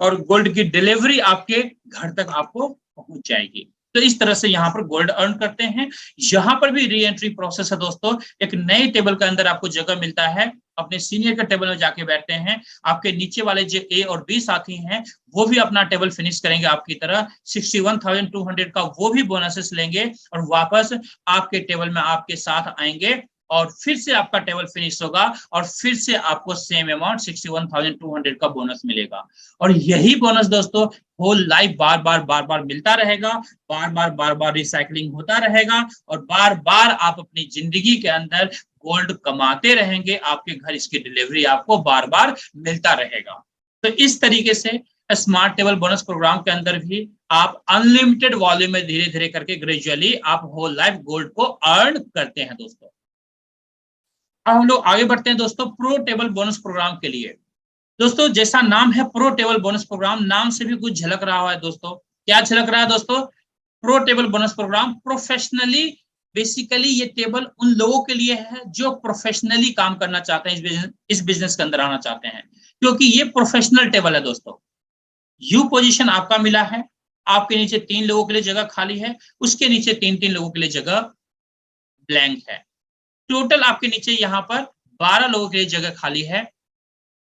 और गोल्ड की डिलीवरी आपके घर तक आपको पहुंच जाएगी। तो इस तरह से यहाँ पर गोल्ड अर्न करते हैं। यहाँ पर भी री एंट्री प्रोसेस है दोस्तों, एक नए टेबल के अंदर आपको जगह मिलता है, अपने सीनियर के टेबल में जाके बैठते हैं। आपके नीचे वाले जो ए और बी साथी हैं वो भी अपना टेबल फिनिश करेंगे आपकी तरह, 61,200 का वो भी बोनसेस लेंगे और वापस आपके टेबल में आपके साथ आएंगे और फिर से आपका टेबल फिनिश होगा और फिर से आपको सेम अमाउंट 61,200 का बोनस मिलेगा। और यही बोनस दोस्तों होल लाइफ बार मिलता रहेगा, बार रिसाइकलिंग होता रहेगा और बार आप अपनी जिंदगी के अंदर गोल्ड कमाते रहेंगे, आपके घर इसकी डिलीवरी आपको बार मिलता रहेगा। तो इस तरीके से स्मार्ट टेबल बोनस प्रोग्राम के अंदर भी आप अनलिमिटेड वॉल्यूम में धीरे धीरे करके ग्रेजुअली आप होल लाइफ गोल्ड को अर्न करते हैं दोस्तों। अब हम लोग आगे बढ़ते हैं दोस्तों प्रो टेबल बोनस प्रोग्राम के लिए। दोस्तों जैसा नाम है प्रो टेबल बोनस प्रोग्राम, नाम से भी कुछ झलक रहा है दोस्तों। क्या झलक रहा है दोस्तों? Pro table bonus program professionally, basically ये टेबल उन लोगों के लिए है जो प्रोफेशनली काम करना चाहते हैं, इस बिजनेस के अंदर आना चाहते हैं, क्योंकि ये प्रोफेशनल टेबल है दोस्तों। यू पोजीशन आपका मिला है, आपके नीचे 3 लोगों के लिए जगह खाली है, उसके नीचे 3 लोगों के लिए जगह ब्लैंक है। टोटल आपके नीचे यहाँ पर 12 लोगों के लिए जगह खाली है।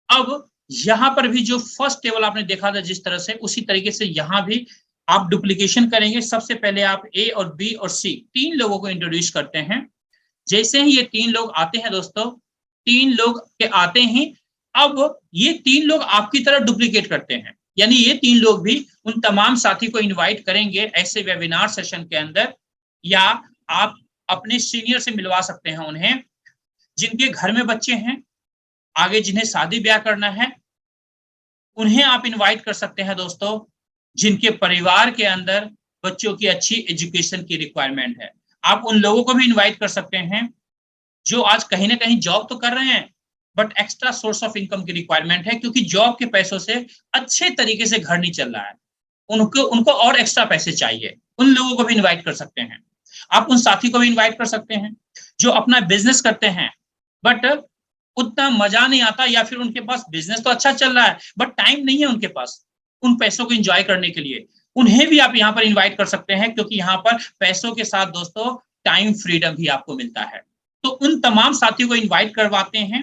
अब यहाँ पर भी जो फर्स्ट टेबल आपने देखा था जिस तरह से, उसी तरीके से यहाँ भी आप डुप्लीकेशन करेंगे। सबसे पहले आप ए और बी और सी 3 लोगों को इंट्रोड्यूस करते हैं। जैसे ही ये 3 लोग आते हैं दोस्तों, 3 लोग के आते ही अब ये 3 लोग आपकी तरह डुप्लीकेट करते हैं, यानी ये 3 लोग भी उन तमाम साथी को इनवाइट करेंगे ऐसे वेबिनार सेशन के अंदर, या आप अपने सीनियर से मिलवा सकते हैं उन्हें, जिनके घर में बच्चे हैं, आगे जिन्हें शादी ब्याह करना है, उन्हें आप इनवाइट कर सकते हैं दोस्तों, जिनके परिवार के अंदर बच्चों की अच्छी एजुकेशन की रिक्वायरमेंट है। आप उन लोगों को भी इनवाइट कर सकते हैं जो आज कहीं ना कहीं जॉब तो कर रहे हैं, but extra source of income की रिक्वायरमेंट है, क्योंकि जॉब के पैसों से अच्छे तरीके से घर नहीं चल रहा है, उनको उनको और एक्स्ट्रा पैसे चाहिए। उन लोगों को भी इनवाइट कर सकते हैं। आप उन साथी को भी इनवाइट कर सकते हैं जो अपना बिजनेस करते हैं, बट उतना मजा नहीं आता, या फिर उनके पास बिजनेस तो अच्छा चल रहा है बट टाइम नहीं है उनके पास उन पैसों को एंजॉय करने के लिए। उन्हें भी आप यहाँ पर इनवाइट कर सकते हैं, क्योंकि यहाँ पर पैसों के साथ दोस्तों टाइम फ्रीडम भी आपको मिलता है। तो उन तमाम साथियों को इनवाइट करवाते हैं।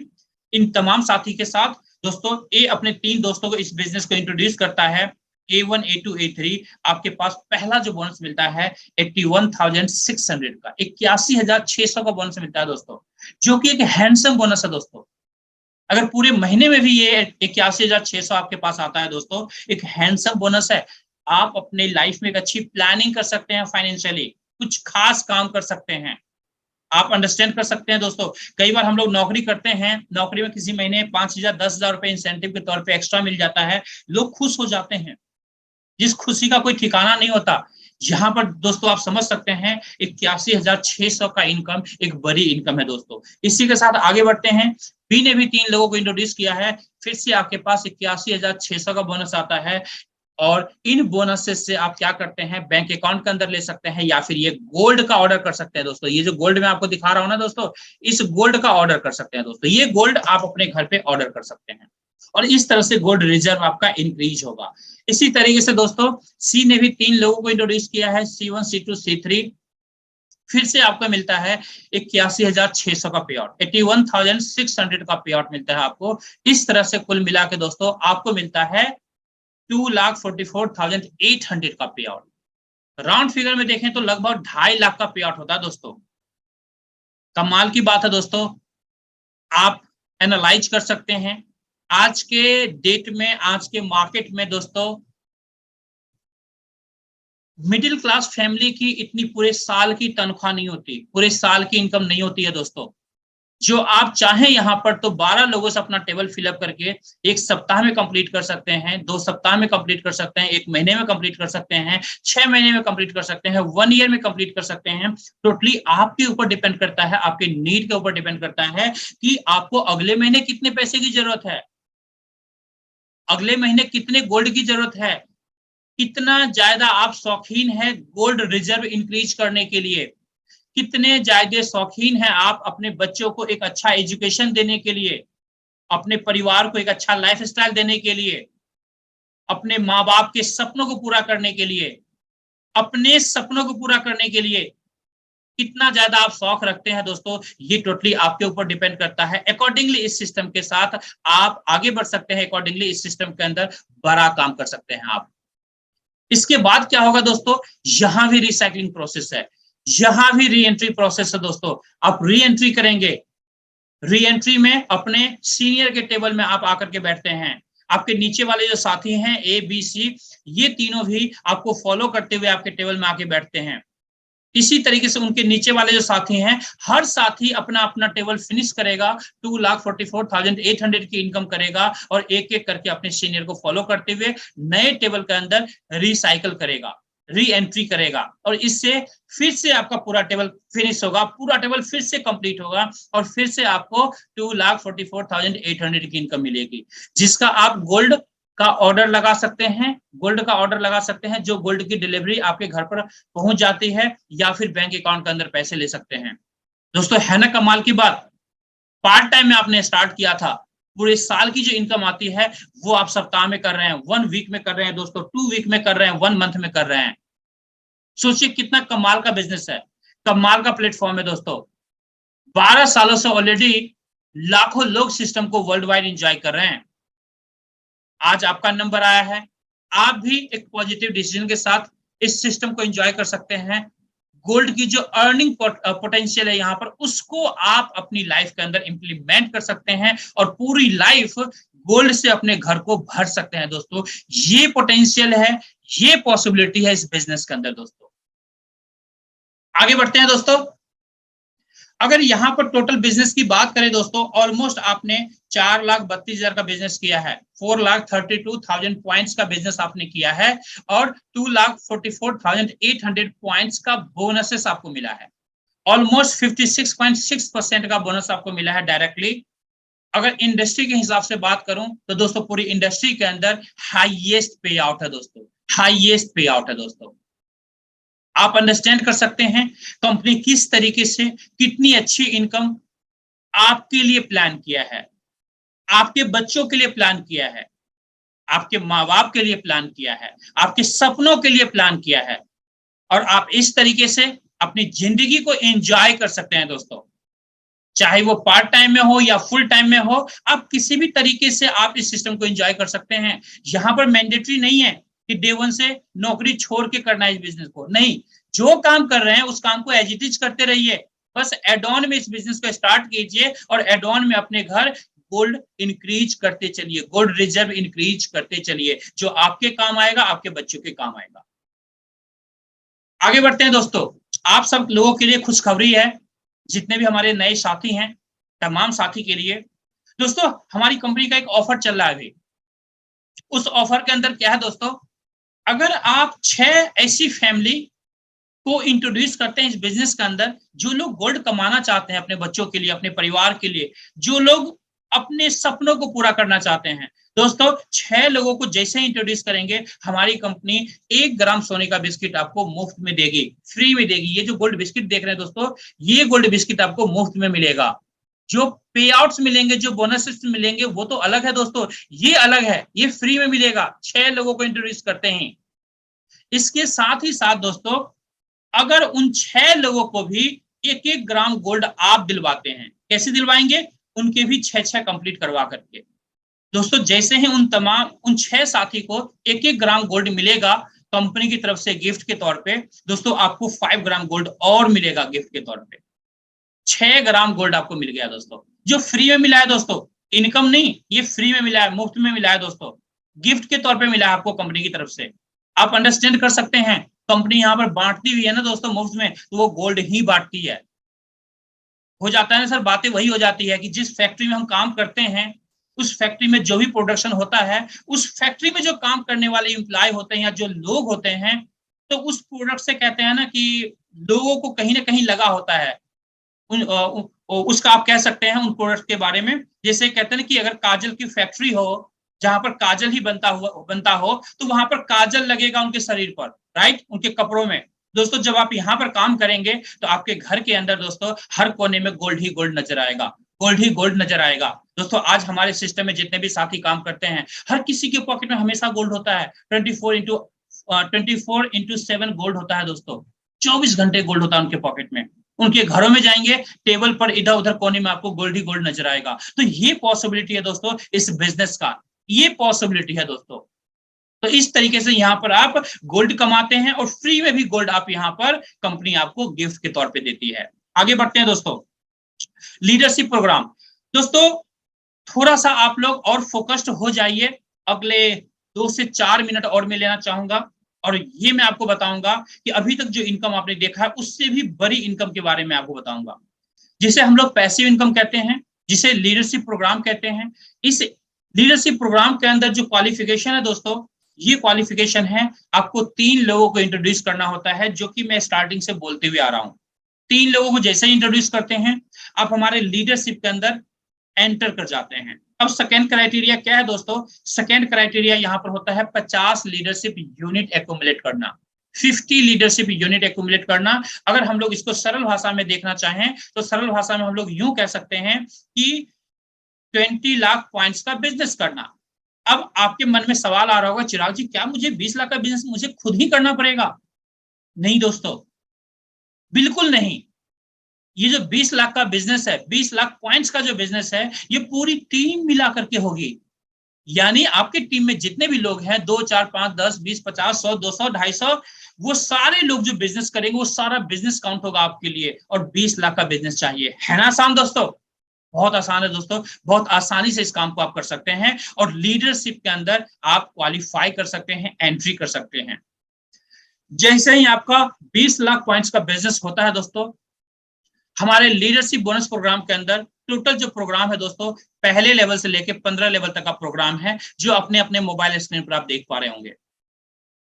इन तमाम साथी के साथ दोस्तों ए अपने 3 दोस्तों को इस बिजनेस को इंट्रोड्यूस करता है। A1, A2, A3 आपके पास पहला जो बोनस मिलता है 81,600 का, 81,600 का बोनस मिलता है दोस्तों, जो कि एक हैंडसम बोनस है दोस्तों। अगर पूरे महीने में भी ये 81,600 आपके पास आता है दोस्तों, एक हैंडसम बोनस है। आप अपने लाइफ में एक अच्छी प्लानिंग कर सकते हैं, फाइनेंशियली कुछ खास काम कर सकते हैं। आप अंडरस्टैंड कर सकते हैं दोस्तों, कई बार हम लोग नौकरी करते हैं, नौकरी में किसी महीने 5,000 10,000 रुपए इंसेंटिव के तौर पे एक्स्ट्रा मिल जाता है, लोग खुश हो जाते हैं, जिस खुशी का कोई ठिकाना नहीं होता। यहाँ पर दोस्तों आप समझ सकते हैं 81,600 का इनकम एक बड़ी इनकम है दोस्तों। इसी के साथ आगे बढ़ते हैं। बी ने भी 3 लोगों को इंट्रोड्यूस किया है, फिर से आपके पास 81,600 का बोनस आता है, और इन बोनसेस से आप क्या करते हैं, बैंक अकाउंट के अंदर ले सकते हैं, या फिर ये गोल्ड का ऑर्डर कर सकते हैं दोस्तों। ये जो गोल्ड मैं आपको दिखा रहा हूं ना दोस्तों, इस गोल्ड का ऑर्डर कर सकते हैं दोस्तों। ये गोल्ड आप अपने घर पे ऑर्डर कर सकते हैं, और इस तरह से गोल्ड रिजर्व आपका इंक्रीज होगा। इसी तरीके से दोस्तों सी ने भी 3 लोगों को इंट्रोड्यूस किया है, C1, C2, C3। फिर से आपको मिलता है 81,600 का पे आउट, 81,600 का पे आउट मिलता है आपको। इस तरह से कुल मिला के दोस्तों आपको मिलता है 2,44,800 का पे आउट। राउंड फिगर में देखें तो लगभग 2.5 लाख का पे आउट होता है दोस्तों। कमाल की बात है दोस्तों, आप एनालाइज कर सकते हैं आज के डेट में, आज के मार्केट में दोस्तों, मिडिल क्लास फैमिली की इतनी पूरे साल की तनख्वाह नहीं होती, पूरे साल की इनकम नहीं होती है दोस्तों। जो आप चाहें यहाँ पर तो 12 लोगों से अपना टेबल फिलअप करके 1 सप्ताह में कंप्लीट कर सकते हैं, 2 सप्ताह में कंप्लीट कर सकते हैं, 1 महीने में कंप्लीट कर सकते हैं, 6 महीने में कंप्लीट कर सकते हैं, 1 ईयर में कंप्लीट कर सकते हैं। टोटली आपके ऊपर डिपेंड करता है, आपके नीड के ऊपर डिपेंड करता है कि आपको अगले महीने कितने पैसे की जरूरत है, अगले महीने कितने गोल्ड की जरूरत है, कितना ज्यादा आप शौकीन है गोल्ड रिजर्व इंक्रीज करने के लिए, कितने ज्यादा शौकीन है आप अपने बच्चों को एक अच्छा एजुकेशन देने के लिए, अपने परिवार को एक अच्छा लाइफस्टाइल देने के लिए, अपने माँ बाप के सपनों को पूरा करने के लिए, अपने सपनों को पूरा करने के लिए कितना ज्यादा आप शौक रखते हैं दोस्तों, ये टोटली आपके ऊपर डिपेंड करता है। अकॉर्डिंगली इस सिस्टम के साथ आप आगे बढ़ सकते हैं, अकॉर्डिंगली इस सिस्टम के अंदर बड़ा काम कर सकते हैं आप। इसके बाद क्या होगा दोस्तों, यहां भी रिसाइकलिंग प्रोसेस है, यहां भी री एंट्री प्रोसेस है दोस्तों। आप री एंट्री करेंगे, री एंट्री में अपने सीनियर के टेबल में आप आकर के बैठते हैं। आपके नीचे वाले जो साथी हैं ABC, ये तीनों भी आपको फॉलो करते हुए आपके टेबल में आके बैठते हैं। इसी तरीके से उनके नीचे वाले जो साथी हैं, हर साथी अपना अपना टेबल फिनिश करेगा, 2,44,800 की इनकम करेगा, और एक एक करके अपने सीनियर को फॉलो करते हुए नए टेबल के अंदर रिसाइकल करेगा, री एंट्री करेगा, और इससे फिर से आपका पूरा टेबल फिनिश होगा, पूरा टेबल फिर से कंप्लीट होगा, और फिर से आपको 2,44,800 की इनकम मिलेगी, जिसका आप गोल्ड का ऑर्डर लगा सकते हैं, गोल्ड का ऑर्डर लगा सकते हैं, जो गोल्ड की डिलीवरी आपके घर पर पहुंच जाती है, या फिर बैंक अकाउंट के अंदर पैसे ले सकते हैं। दोस्तों है ना कमाल की बात, पार्ट टाइम में आपने स्टार्ट किया था, पूरे साल की जो इनकम आती है वो आप सप्ताह में कर रहे हैं, 1 वीक में कर रहे हैं दोस्तों, 2 वीक में कर रहे हैं, 1 मंथ में कर रहे हैं। सोचिए कितना कमाल का बिजनेस है, कमाल का प्लेटफॉर्म है दोस्तों। 12 सालों से ऑलरेडी लाखों लोग सिस्टम को वर्ल्ड वाइड एंजॉय कर रहे हैं। आज आपका नंबर आया है, आप भी एक पॉजिटिव डिसीजन के साथ इस सिस्टम को एंजॉय कर सकते हैं। गोल्ड की जो अर्निंग पोटेंशियल है यहाँ पर, उसको आप अपनी लाइफ के अंदर इंप्लीमेंट कर सकते हैं, और पूरी लाइफ गोल्ड से अपने घर को भर सकते हैं दोस्तों। ये पोटेंशियल है, ये पॉसिबिलिटी है इस बिजनेस के अंदर दोस्तों। आगे बढ़ते हैं दोस्तों। अगर यहाँ पर टोटल बिजनेस की बात करें दोस्तों, ऑलमोस्ट आपने 4,32,000 का बिजनेस किया है, 4,32,000 पॉइंट्स का बिजनेस आपने किया है और 2,44,800 पॉइंट्स का बोनसेस आपको मिला है। ऑलमोस्ट 56.6% का बोनस आपको मिला है डायरेक्टली। अगर इंडस्ट्री के हिसाब से बात करूं तो दोस्तों पूरी इंडस्ट्री के अंदर हाईएस्ट पे आउट है दोस्तों, हाईएस्ट पे आउट है दोस्तों। आप अंडरस्टैंड कर सकते हैं कंपनी किस तरीके से कितनी अच्छी इनकम आपके लिए प्लान किया है, आपके बच्चों के लिए प्लान किया है, आपके माँ बाप के लिए प्लान किया है, आपके सपनों के लिए प्लान किया है, और आप इस तरीके से अपनी जिंदगी को एंजॉय कर सकते हैं दोस्तों। चाहे वो पार्ट टाइम में हो या फुल टाइम में हो, आप किसी भी तरीके से आप इस सिस्टम को एंजॉय कर सकते हैं। यहां पर मैंडेटरी नहीं है कि डे वन से नौकरी छोड़ के करना है इस बिजनेस को, नहीं, जो काम कर रहे हैं उस काम को एज इट इज करते रहिए, बस एड ऑन में इस बिजनेस को स्टार्ट कीजिए और एड ऑन में अपने घर गोल्ड इंक्रीज करते चलिए, गोल्ड रिजर्व इंक्रीज करते चलिए, जो आपके काम आएगा, आपके बच्चों के काम आएगा। आगे बढ़ते हैं दोस्तों। आप सब लोगों के लिए खुशखबरी है, जितने भी हमारे नए साथी हैं, तमाम साथी के लिए दोस्तों, हमारी कंपनी का एक ऑफर चल रहा है अभी। उस ऑफर के अंदर क्या है दोस्तों, अगर आप 6 ऐसी फैमिली को इंट्रोड्यूस करते हैं इस बिजनेस के अंदर, जो लोग गोल्ड कमाना चाहते हैं अपने बच्चों के लिए, अपने परिवार के लिए, जो लोग अपने सपनों को पूरा करना चाहते हैं दोस्तों, 6 लोगों को जैसे ही इंट्रोड्यूस करेंगे, हमारी कंपनी 1 ग्राम सोने का बिस्किट आपको मुफ्त में देगी, फ्री में देगी। ये जो गोल्ड बिस्किट देख रहे हैं दोस्तों, ये गोल्ड बिस्किट आपको मुफ्त में मिलेगा। जो पे आउट्स मिलेंगे, जो बोनसेस मिलेंगे, वो तो अलग है दोस्तों, ये अलग है, ये फ्री में मिलेगा 6 लोगों को इंट्रोड्यूस करते हैं। इसके साथ ही साथ दोस्तों, अगर उन 6 लोगों को भी 1-1 ग्राम गोल्ड आप दिलवाते हैं, कैसे दिलवाएंगे, उनके भी 6-6 कंप्लीट करवा करके दोस्तों। जैसे ही उन 6 साथी को 1-1 ग्राम गोल्ड मिलेगा कंपनी की तरफ से गिफ्ट के तौर पे दोस्तों, आपको 5 ग्राम गोल्ड और मिलेगा गिफ्ट के तौर पे। 6 ग्राम गोल्ड आपको मिल गया दोस्तों, जो फ्री में मिला है दोस्तों, इनकम नहीं, ये फ्री में मिला है, मुफ्त में मिला है दोस्तों, गिफ्ट के तौर पे मिला है आपको कंपनी की तरफ से। आप अंडरस्टैंड कर सकते हैं, कंपनी यहाँ पर बांटती हुई है ना दोस्तों मुफ्त में, तो वो गोल्ड ही बांटती है। हो जाता है ना सर, बातें वही हो जाती है कि जिस फैक्ट्री में हम काम करते हैं, उस फैक्ट्री में जो भी प्रोडक्शन होता है, उस फैक्ट्री में जो काम करने वाले एम्प्लॉय होते हैं या जो लोग होते हैं, तो उस प्रोडक्ट से कहते हैं ना कि लोगों को कहीं ना कहीं लगा होता है उसका, आप कह सकते हैं उन प्रोडक्ट के बारे में। जैसे कहते हैं ना कि अगर काजल की फैक्ट्री हो, जहां पर काजल ही बनता हो, तो वहां पर काजल लगेगा उनके शरीर पर, राइट, उनके कपड़ों में। दोस्तों जब आप यहाँ पर काम करेंगे तो आपके घर के अंदर दोस्तों हर कोने में गोल्ड ही गोल्ड नजर आएगा, गोल्ड ही गोल्ड नजर आएगा दोस्तों। आज हमारे सिस्टम में जितने भी साथी काम करते हैं, हर किसी के पॉकेट में हमेशा गोल्ड होता है, 24/7 गोल्ड होता है दोस्तों, 24 घंटे गोल्ड होता है उनके पॉकेट में। उनके घरों में जाएंगे, टेबल पर इधर उधर कोने में आपको गोल्ड ही गोल्ड नजर आएगा। तो ये पॉसिबिलिटी है दोस्तों इस बिजनेस का, ये पॉसिबिलिटी है दोस्तों। तो इस तरीके से यहाँ पर आप गोल्ड कमाते हैं और फ्री में भी गोल्ड आप यहाँ पर कंपनी आपको गिफ्ट के तौर पे देती है। आगे बढ़ते हैं दोस्तों, लीडरशिप प्रोग्राम। दोस्तों थोड़ा सा आप लोग और फोकस्ड हो जाइए, अगले 2 से 4 मिनट और मैं लेना चाहूंगा, और ये मैं आपको बताऊंगा कि अभी तक जो इनकम आपने देखा है, उससे भी बड़ी इनकम के बारे में आपको बताऊंगा, जिसे हम लोग पैसिव इनकम कहते हैं, जिसे लीडरशिप प्रोग्राम कहते हैं। इस लीडरशिप प्रोग्राम के अंदर जो क्वालिफिकेशन है दोस्तों, ये क्वालिफिकेशन है, आपको 3 लोगों को इंट्रोड्यूस करना होता है, जो कि मैं स्टार्टिंग से बोलते हुए आ रहा हूं। 3 लोगों को जैसे ही इंट्रोड्यूस करते हैं, आप हमारे लीडरशिप के अंदर एंटर कर जाते हैं। अब सेकेंड क्राइटेरिया क्या है दोस्तों, सेकेंड क्राइटेरिया यहाँ पर होता है 50 लीडरशिप यूनिट एक्यूमुलेट करना, 50 लीडरशिप यूनिट एक्यूमुलेट करना। अगर हम लोग इसको सरल भाषा में देखना चाहें तो सरल भाषा में हम लोग यूं कह सकते हैं कि 20 लाख पॉइंट्स का बिजनेस करना। अब आपके मन में सवाल आ रहा होगा, चिराग जी क्या मुझे 20 लाख का बिजनेस मुझे खुद ही करना पड़ेगा? नहीं दोस्तों, बिल्कुल नहीं। ये जो 20 लाख का बिजनेस है, 20 लाख पॉइंट्स का जो बिजनेस है, ये पूरी टीम मिला करके होगी। यानी आपकी टीम में जितने भी लोग हैं, 2, 4, 5, 10, 20, 50, 100, 200, 250, वो सारे लोग जो बिजनेस करेंगे, वो सारा बिजनेस काउंट होगा आपके लिए, और 20 लाख का बिजनेस चाहिए। है ना आसान दोस्तों? बहुत आसान है दोस्तों, बहुत आसानी से इस काम को आप कर सकते हैं, और लीडरशिप के अंदर आप क्वालिफाई कर सकते हैं, एंट्री कर सकते हैं। जैसे ही आपका 20 लाख पॉइंट्स का बिजनेस होता है दोस्तों, हमारे लीडरशिप बोनस प्रोग्राम के अंदर टोटल जो प्रोग्राम है दोस्तों, पहले लेवल से लेके 15 लेवल तक का प्रोग्राम है, जो अपने अपने मोबाइल स्क्रीन पर आप देख पा रहे होंगे।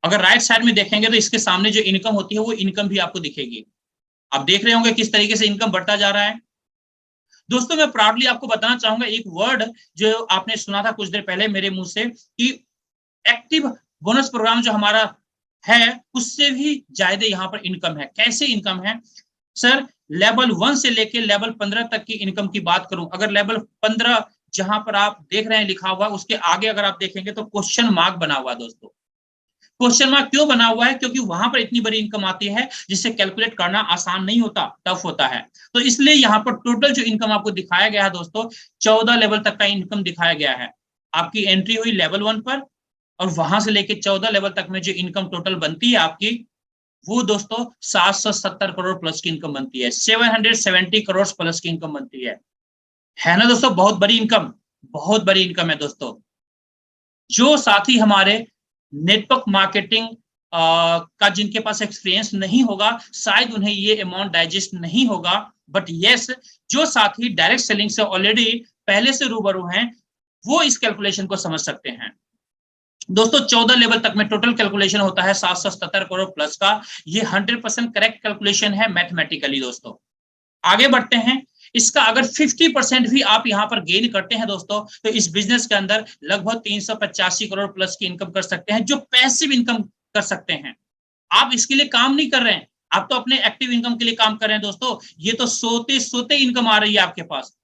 अगर राइट साइड में देखेंगे तो इसके सामने जो इनकम होती है वो इनकम भी आपको दिखेगी। आप देख रहे होंगे किस तरीके से इनकम बढ़ता जा रहा है। दोस्तों मैं प्राउडली आपको बताना चाहूंगा एक वर्ड जो आपने सुना था कुछ देर पहले मेरे मुंह से, कि एक्टिव बोनस प्रोग्राम जो हमारा है उससे भी ज्यादा यहाँ पर इनकम है। कैसे इनकम है सर? लेवल 1 से लेके लेवल 15 तक की इनकम की बात करूं, अगर लेवल 15 जहां पर आप देख रहे हैं लिखा हुआ, उसके आगे अगर आप देखेंगे तो क्वेश्चन मार्क बना हुआ है दोस्तों। क्वेश्चन मार्क क्यों बना हुआ है? क्योंकि वहां पर इतनी बड़ी इनकम आती है जिसे कैलकुलेट करना आसान नहीं होता, टफ होता है। तो इसलिए यहाँ पर टोटल जो इनकम आपको दिखाया गया है दोस्तों, 14 लेवल तक का इनकम दिखाया गया है। आपकी एंट्री हुई लेवल 1 पर, और वहां से लेके 14 लेवल तक में जो इनकम टोटल बनती है आपकी, वो दोस्तों 770 करोड़ प्लस की इनकम बनती है, 770 करोड़ प्लस की इनकम बनती है ना दोस्तों? बहुत बड़ी इनकम, बहुत बड़ी इनकम है दोस्तों। जो साथी हमारे नेटवर्क मार्केटिंग का जिनके पास एक्सपीरियंस नहीं होगा, शायद उन्हें ये अमाउंट डाइजेस्ट नहीं होगा, बट यस, जो साथी डायरेक्ट सेलिंग से ऑलरेडी पहले से रूबरू हैं, वो इस कैलकुलेशन को समझ सकते हैं। दोस्तों 14 लेवल तक में टोटल कैलकुलेशन होता है 777 करोड़ प्लस का। ये 100% करेक्ट कैलकुलेशन है मैथमेटिकली दोस्तों। आगे बढ़ते हैं। इसका अगर 50% भी आप यहां पर गेन करते हैं दोस्तों, तो इस बिजनेस के अंदर लगभग 385 करोड़ प्लस की इनकम कर सकते हैं, जो पैसिव इनकम कर सकते हैं। आप इसके लिए काम नहीं कर रहे हैं, आप तो अपने एक्टिव इनकम के लिए काम कर रहे हैं दोस्तों। ये तो सोते सोते इनकम आ रही है आपके पास,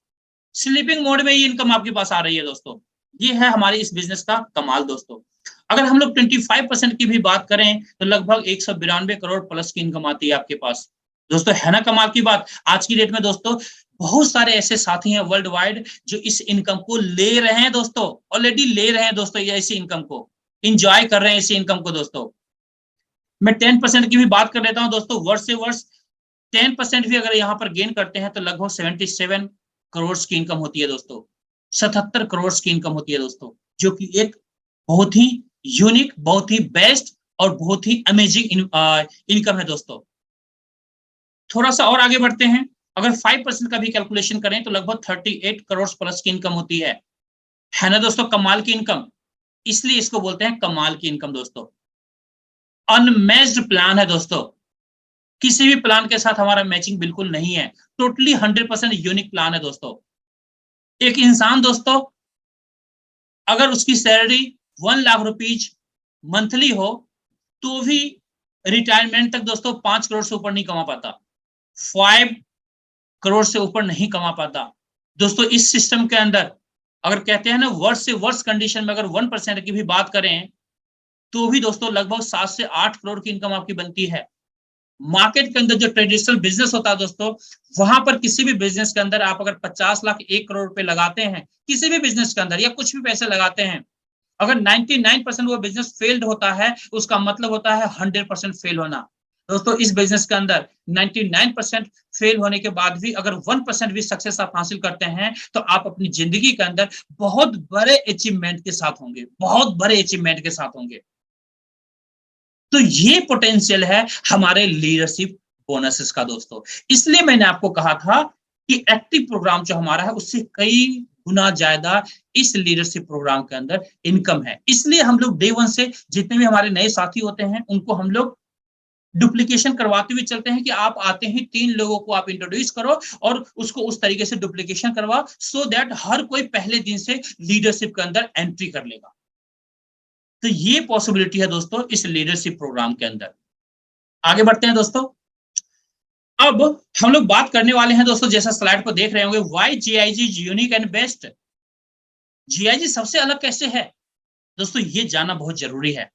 स्लीपिंग मोड में ये इनकम आपके पास आ रही है दोस्तों। ये है हमारे इस बिजनेस का कमाल दोस्तों। अगर हम लोग 25% की भी बात करें तो लगभग 192 करोड़ प्लस की इनकम आती है आपके पास दोस्तों। है ना कमाल की बात? आज की डेट में दोस्तों बहुत सारे ऐसे साथी हैं वर्ल्ड वाइड जो इस इनकम को ले रहे हैं दोस्तों, ऑलरेडी ले रहे हैं दोस्तों, ये ऐसी इनकम को इंजॉय कर रहे हैं, इसी इनकम को दोस्तों। मैं 10% की भी बात कर लेता हूं दोस्तों। वर्ष से वर्ष 10% भी अगर यहाँ पर गेन करते हैं तो लगभग 77 करोड़ की इनकम होती है दोस्तों, 77 करोड़ की इनकम होती है दोस्तों, जो कि एक बहुत ही यूनिक, बहुत ही बेस्ट और बहुत ही अमेजिंग इनकम है दोस्तों। थोड़ा सा और आगे बढ़ते हैं। अगर 5% का भी कैलकुलेशन करें तो लगभग 38 करोड़ प्लस की इनकम होती है ना दोस्तों? कमाल की इनकम, इसलिए इसको बोलते हैं कमाल की इनकम दोस्तों। अनमैच्ड प्लान है दोस्तों, किसी भी प्लान के साथ हमारा मैचिंग बिल्कुल नहीं है, टोटली 100% यूनिक प्लान है दोस्तों। एक इंसान दोस्तों अगर उसकी सैलरी 1 लाख रुपीज मंथली हो तो भी रिटायरमेंट तक दोस्तों 5 करोड़ से ऊपर नहीं कमा पाता, 5 करोड़ से ऊपर नहीं कमा पाता दोस्तों। इस सिस्टम के अंदर अगर कहते हैं ना वर्ष से वर्ष कंडीशन में अगर 1% की भी बात करें तो भी दोस्तों लगभग 7 से 8 करोड़ की इनकम आपकी बनती है। मार्केट के अंदर जो ट्रेडिशनल बिजनेस होता है दोस्तों, वहां पर किसी भी बिजनेस के अंदर आप अगर 50 लाख 1 करोड़ रुपए लगाते हैं किसी भी बिजनेस के अंदर, या कुछ भी पैसे लगाते हैं, अगर 99% वो बिजनेस फेल्ड होता है, उसका मतलब होता है 100% फेल होना दोस्तों। इस बिजनेस के अंदर 99% फेल होने के बाद भी अगर 1% भी सक्सेस आप हासिल करते हैं तो आप अपनी जिंदगी के अंदर बहुत बड़े अचीवमेंट के साथ होंगे, बहुत बड़े अचीवमेंट के साथ होंगे। तो ये पोटेंशियल है हमारे लीडरशिप बोनसेस का दोस्तों। इसलिए मैंने आपको कहा था कि एक्टिव प्रोग्राम जो हमारा है उससे कई गुना ज्यादा इस लीडरशिप प्रोग्राम के अंदर इनकम है। इसलिए हम लोग डे 1 से जितने भी हमारे नए साथी होते हैं उनको हम लोग डुप्लीकेशन करवाते हुए चलते हैं कि आप आते हैं 3 लोगों को आप इंट्रोड्यूस करो और उसको उस तरीके से डुप्लीकेशन करवा, सो दैट हर कोई पहले दिन से लीडरशिप के अंदर एंट्री कर लेगा। तो ये पॉसिबिलिटी है दोस्तों इस लीडरशिप प्रोग्राम के अंदर। आगे बढ़ते हैं दोस्तों। अब हम लोग बात करने वाले हैं दोस्तों, जैसा स्लाइड पर देख रहे होंगे, why GIG is unique and best. GIG सबसे अलग कैसे है दोस्तों, ये जानना बहुत जरूरी है।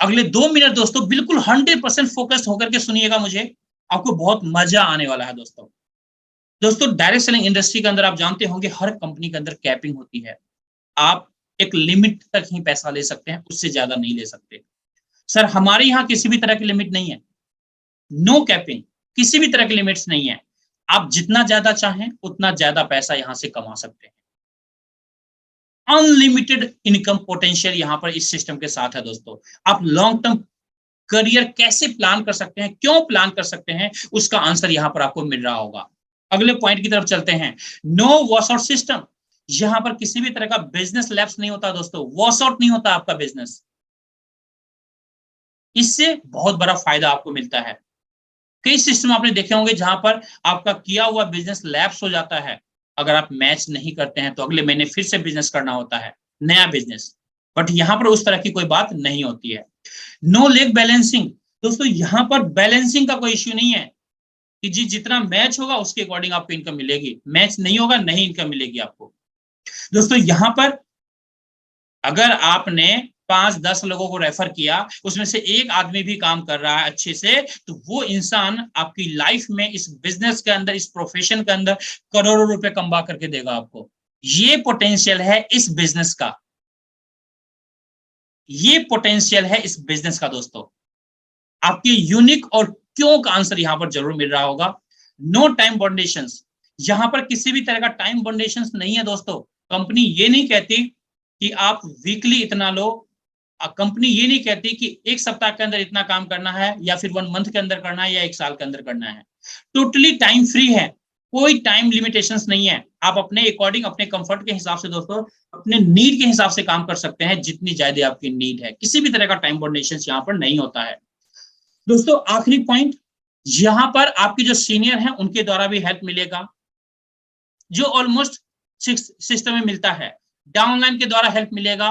अगले 2 मिनट दोस्तों बिल्कुल 100% फोकस होकर के सुनिएगा मुझे, आपको बहुत मजा आने वाला है दोस्तों। दोस्तों डायरेक्ट सेलिंग इंडस्ट्री के अंदर आप जानते होंगे हर कंपनी के अंदर कैपिंग होती है। आप एक लिमिट तक ही पैसा ले सकते हैं, उससे ज्यादा नहीं ले सकते। सर हमारे यहाँ किसी भी तरह की लिमिट नहीं है, नो कैपिंग, किसी भी तरह की लिमिट्स नहीं है। आप जितना ज्यादा चाहें उतना ज्यादा पैसा यहां से कमा सकते हैं। अनलिमिटेड इनकम पोटेंशियल यहां पर इस सिस्टम के साथ है दोस्तों। आप लॉन्ग टर्म करियर कैसे प्लान कर सकते हैं, क्यों प्लान कर सकते हैं, उसका आंसर यहां पर आपको मिल रहा होगा। अगले पॉइंट की तरफ चलते हैं। Know wash out system. यहां पर किसी भी तरह का बिजनेस लैप्स नहीं होता दोस्तों, वॉश आउट नहीं होता आपका बिजनेस। इससे बहुत बड़ा फायदा आपको मिलता है। कई सिस्टम आपने देखे होंगे जहां पर आपका किया हुआ बिजनेस लैप्स हो जाता है, अगर आप मैच नहीं करते हैं तो अगले महीने फिर से बिजनेस करना होता है, नया बिजनेस। बट यहां पर उस तरह की कोई बात नहीं होती है। No leg balancing. दोस्तों यहां पर बैलेंसिंग का कोई इश्यू नहीं है कि जी जितना मैच होगा उसके अकॉर्डिंग आपको इनकम मिलेगी, मैच नहीं होगा नहीं इनकम मिलेगी आपको। दोस्तों यहां पर अगर आपने 5-10 लोगों को रेफर किया, उसमें से एक आदमी भी काम कर रहा है अच्छे से, तो वो इंसान आपकी लाइफ में इस बिजनेस के अंदर, इस प्रोफेशन के अंदर करोड़ों रुपए कमा करके देगा आपको। ये पोटेंशियल है इस बिजनेस का, ये पोटेंशियल है इस बिजनेस का दोस्तों। आपके यूनिक और क्यों का आंसर यहां पर जरूर मिल रहा होगा। No time boundations. यहां पर किसी भी तरह का टाइम बाउंडेशंस नहीं है दोस्तों। कंपनी ये नहीं कहती कि आप वीकली इतना लो, कंपनी ये नहीं कहती कि एक सप्ताह के अंदर इतना काम करना है, या फिर 1 मंथ के अंदर करना है, या 1 साल के अंदर करना है। टोटली टाइम फ्री है, कोई टाइम लिमिटेशंस नहीं है। आप अपने अकॉर्डिंग, अपने कंफर्ट के हिसाब से दोस्तों, अपने नीड के हिसाब से काम कर सकते हैं, जितनी ज्यादा आपकी नीड है। किसी भी तरह का टाइम बाउंडेशंस यहाँ पर नहीं होता है दोस्तों। आखिरी पॉइंट, यहां पर आपके जो सीनियर हैं उनके द्वारा भी हेल्प मिलेगा, जो ऑलमोस्ट सिस्टम में मिलता है। डाउनलाइन के द्वारा हेल्प मिलेगा,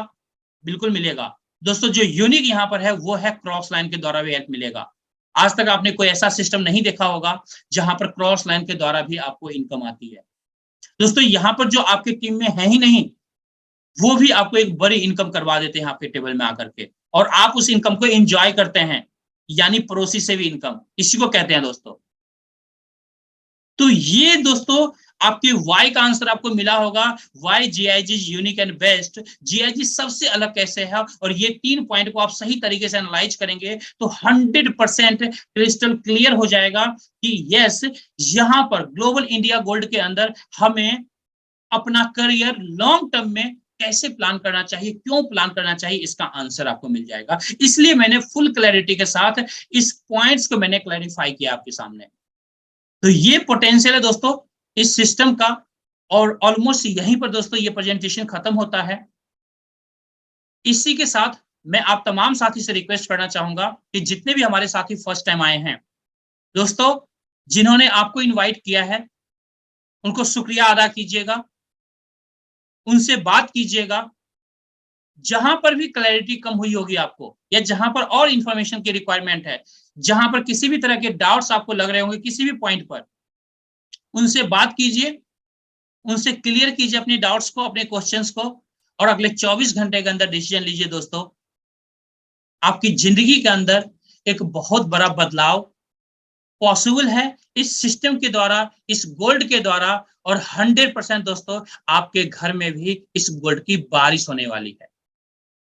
बिल्कुल मिलेगा दोस्तों। जो यूनिक यहां पर है वो है क्रॉस लाइन के द्वारा भी हेल्प मिलेगा। आज तक आपने कोई ऐसा सिस्टम नहीं देखा होगा जहां पर क्रॉस लाइन के द्वारा भी आपको इनकम आती है दोस्तों। यहां पर जो आपकी टीम में है ही नहीं, वो भी आपको एक बड़ी इनकम करवा देते हैं आपके टेबल में आकर के, और आप उस इनकम को एंजॉय करते हैं, यानी पड़ोसी से भी इनकम, इसी को कहते हैं दोस्तों। तो ये दोस्तों आपके वाई का आंसर आपको मिला होगा। Why GIG unique and best. GIG सबसे अलग कैसे है, और ये 3 पॉइंट को आप सही तरीके से एनालाइज करेंगे तो 100% क्रिस्टल क्लियर हो जाएगा कि यस, यहां पर ग्लोबल इंडिया गोल्ड के अंदर हमें अपना करियर लॉन्ग टर्म में कैसे प्लान करना चाहिए, क्यों प्लान करना चाहिए, इसका आंसर आपको मिल जाएगा। इसलिए मैंने फुल क्लैरिटी के साथ इस पॉइंट्स को मैंने क्लैरिफाई किया आपके सामने। तो ये पोटेंशियल है दोस्तों इस सिस्टम का, और ऑलमोस्ट यहीं पर दोस्तों ये प्रेजेंटेशन खत्म होता है। इसी के साथ मैं आप तमाम साथी से रिक्वेस्ट करना चाहूंगा कि जितने भी हमारे साथी फर्स्ट टाइम आए हैं दोस्तों, जिन्होंने आपको इनवाइट किया है, उनको शुक्रिया अदा कीजिएगा, उनसे बात कीजिएगा। जहां पर भी क्लैरिटी कम हुई होगी आपको, या जहां पर और इंफॉर्मेशन की रिक्वायरमेंट है, जहां पर किसी भी तरह के डाउट्स आपको लग रहे होंगे किसी भी पॉइंट पर, उनसे बात कीजिए, उनसे क्लियर कीजिए अपने डाउट्स को, अपने क्वेश्चंस को, और अगले 24 घंटे के अंदर डिसीजन लीजिए दोस्तों। आपकी जिंदगी के अंदर एक बहुत बड़ा बदलाव पॉसिबल है इस सिस्टम के द्वारा, इस गोल्ड के द्वारा, और 100% दोस्तों आपके घर में भी इस गोल्ड की बारिश होने वाली है।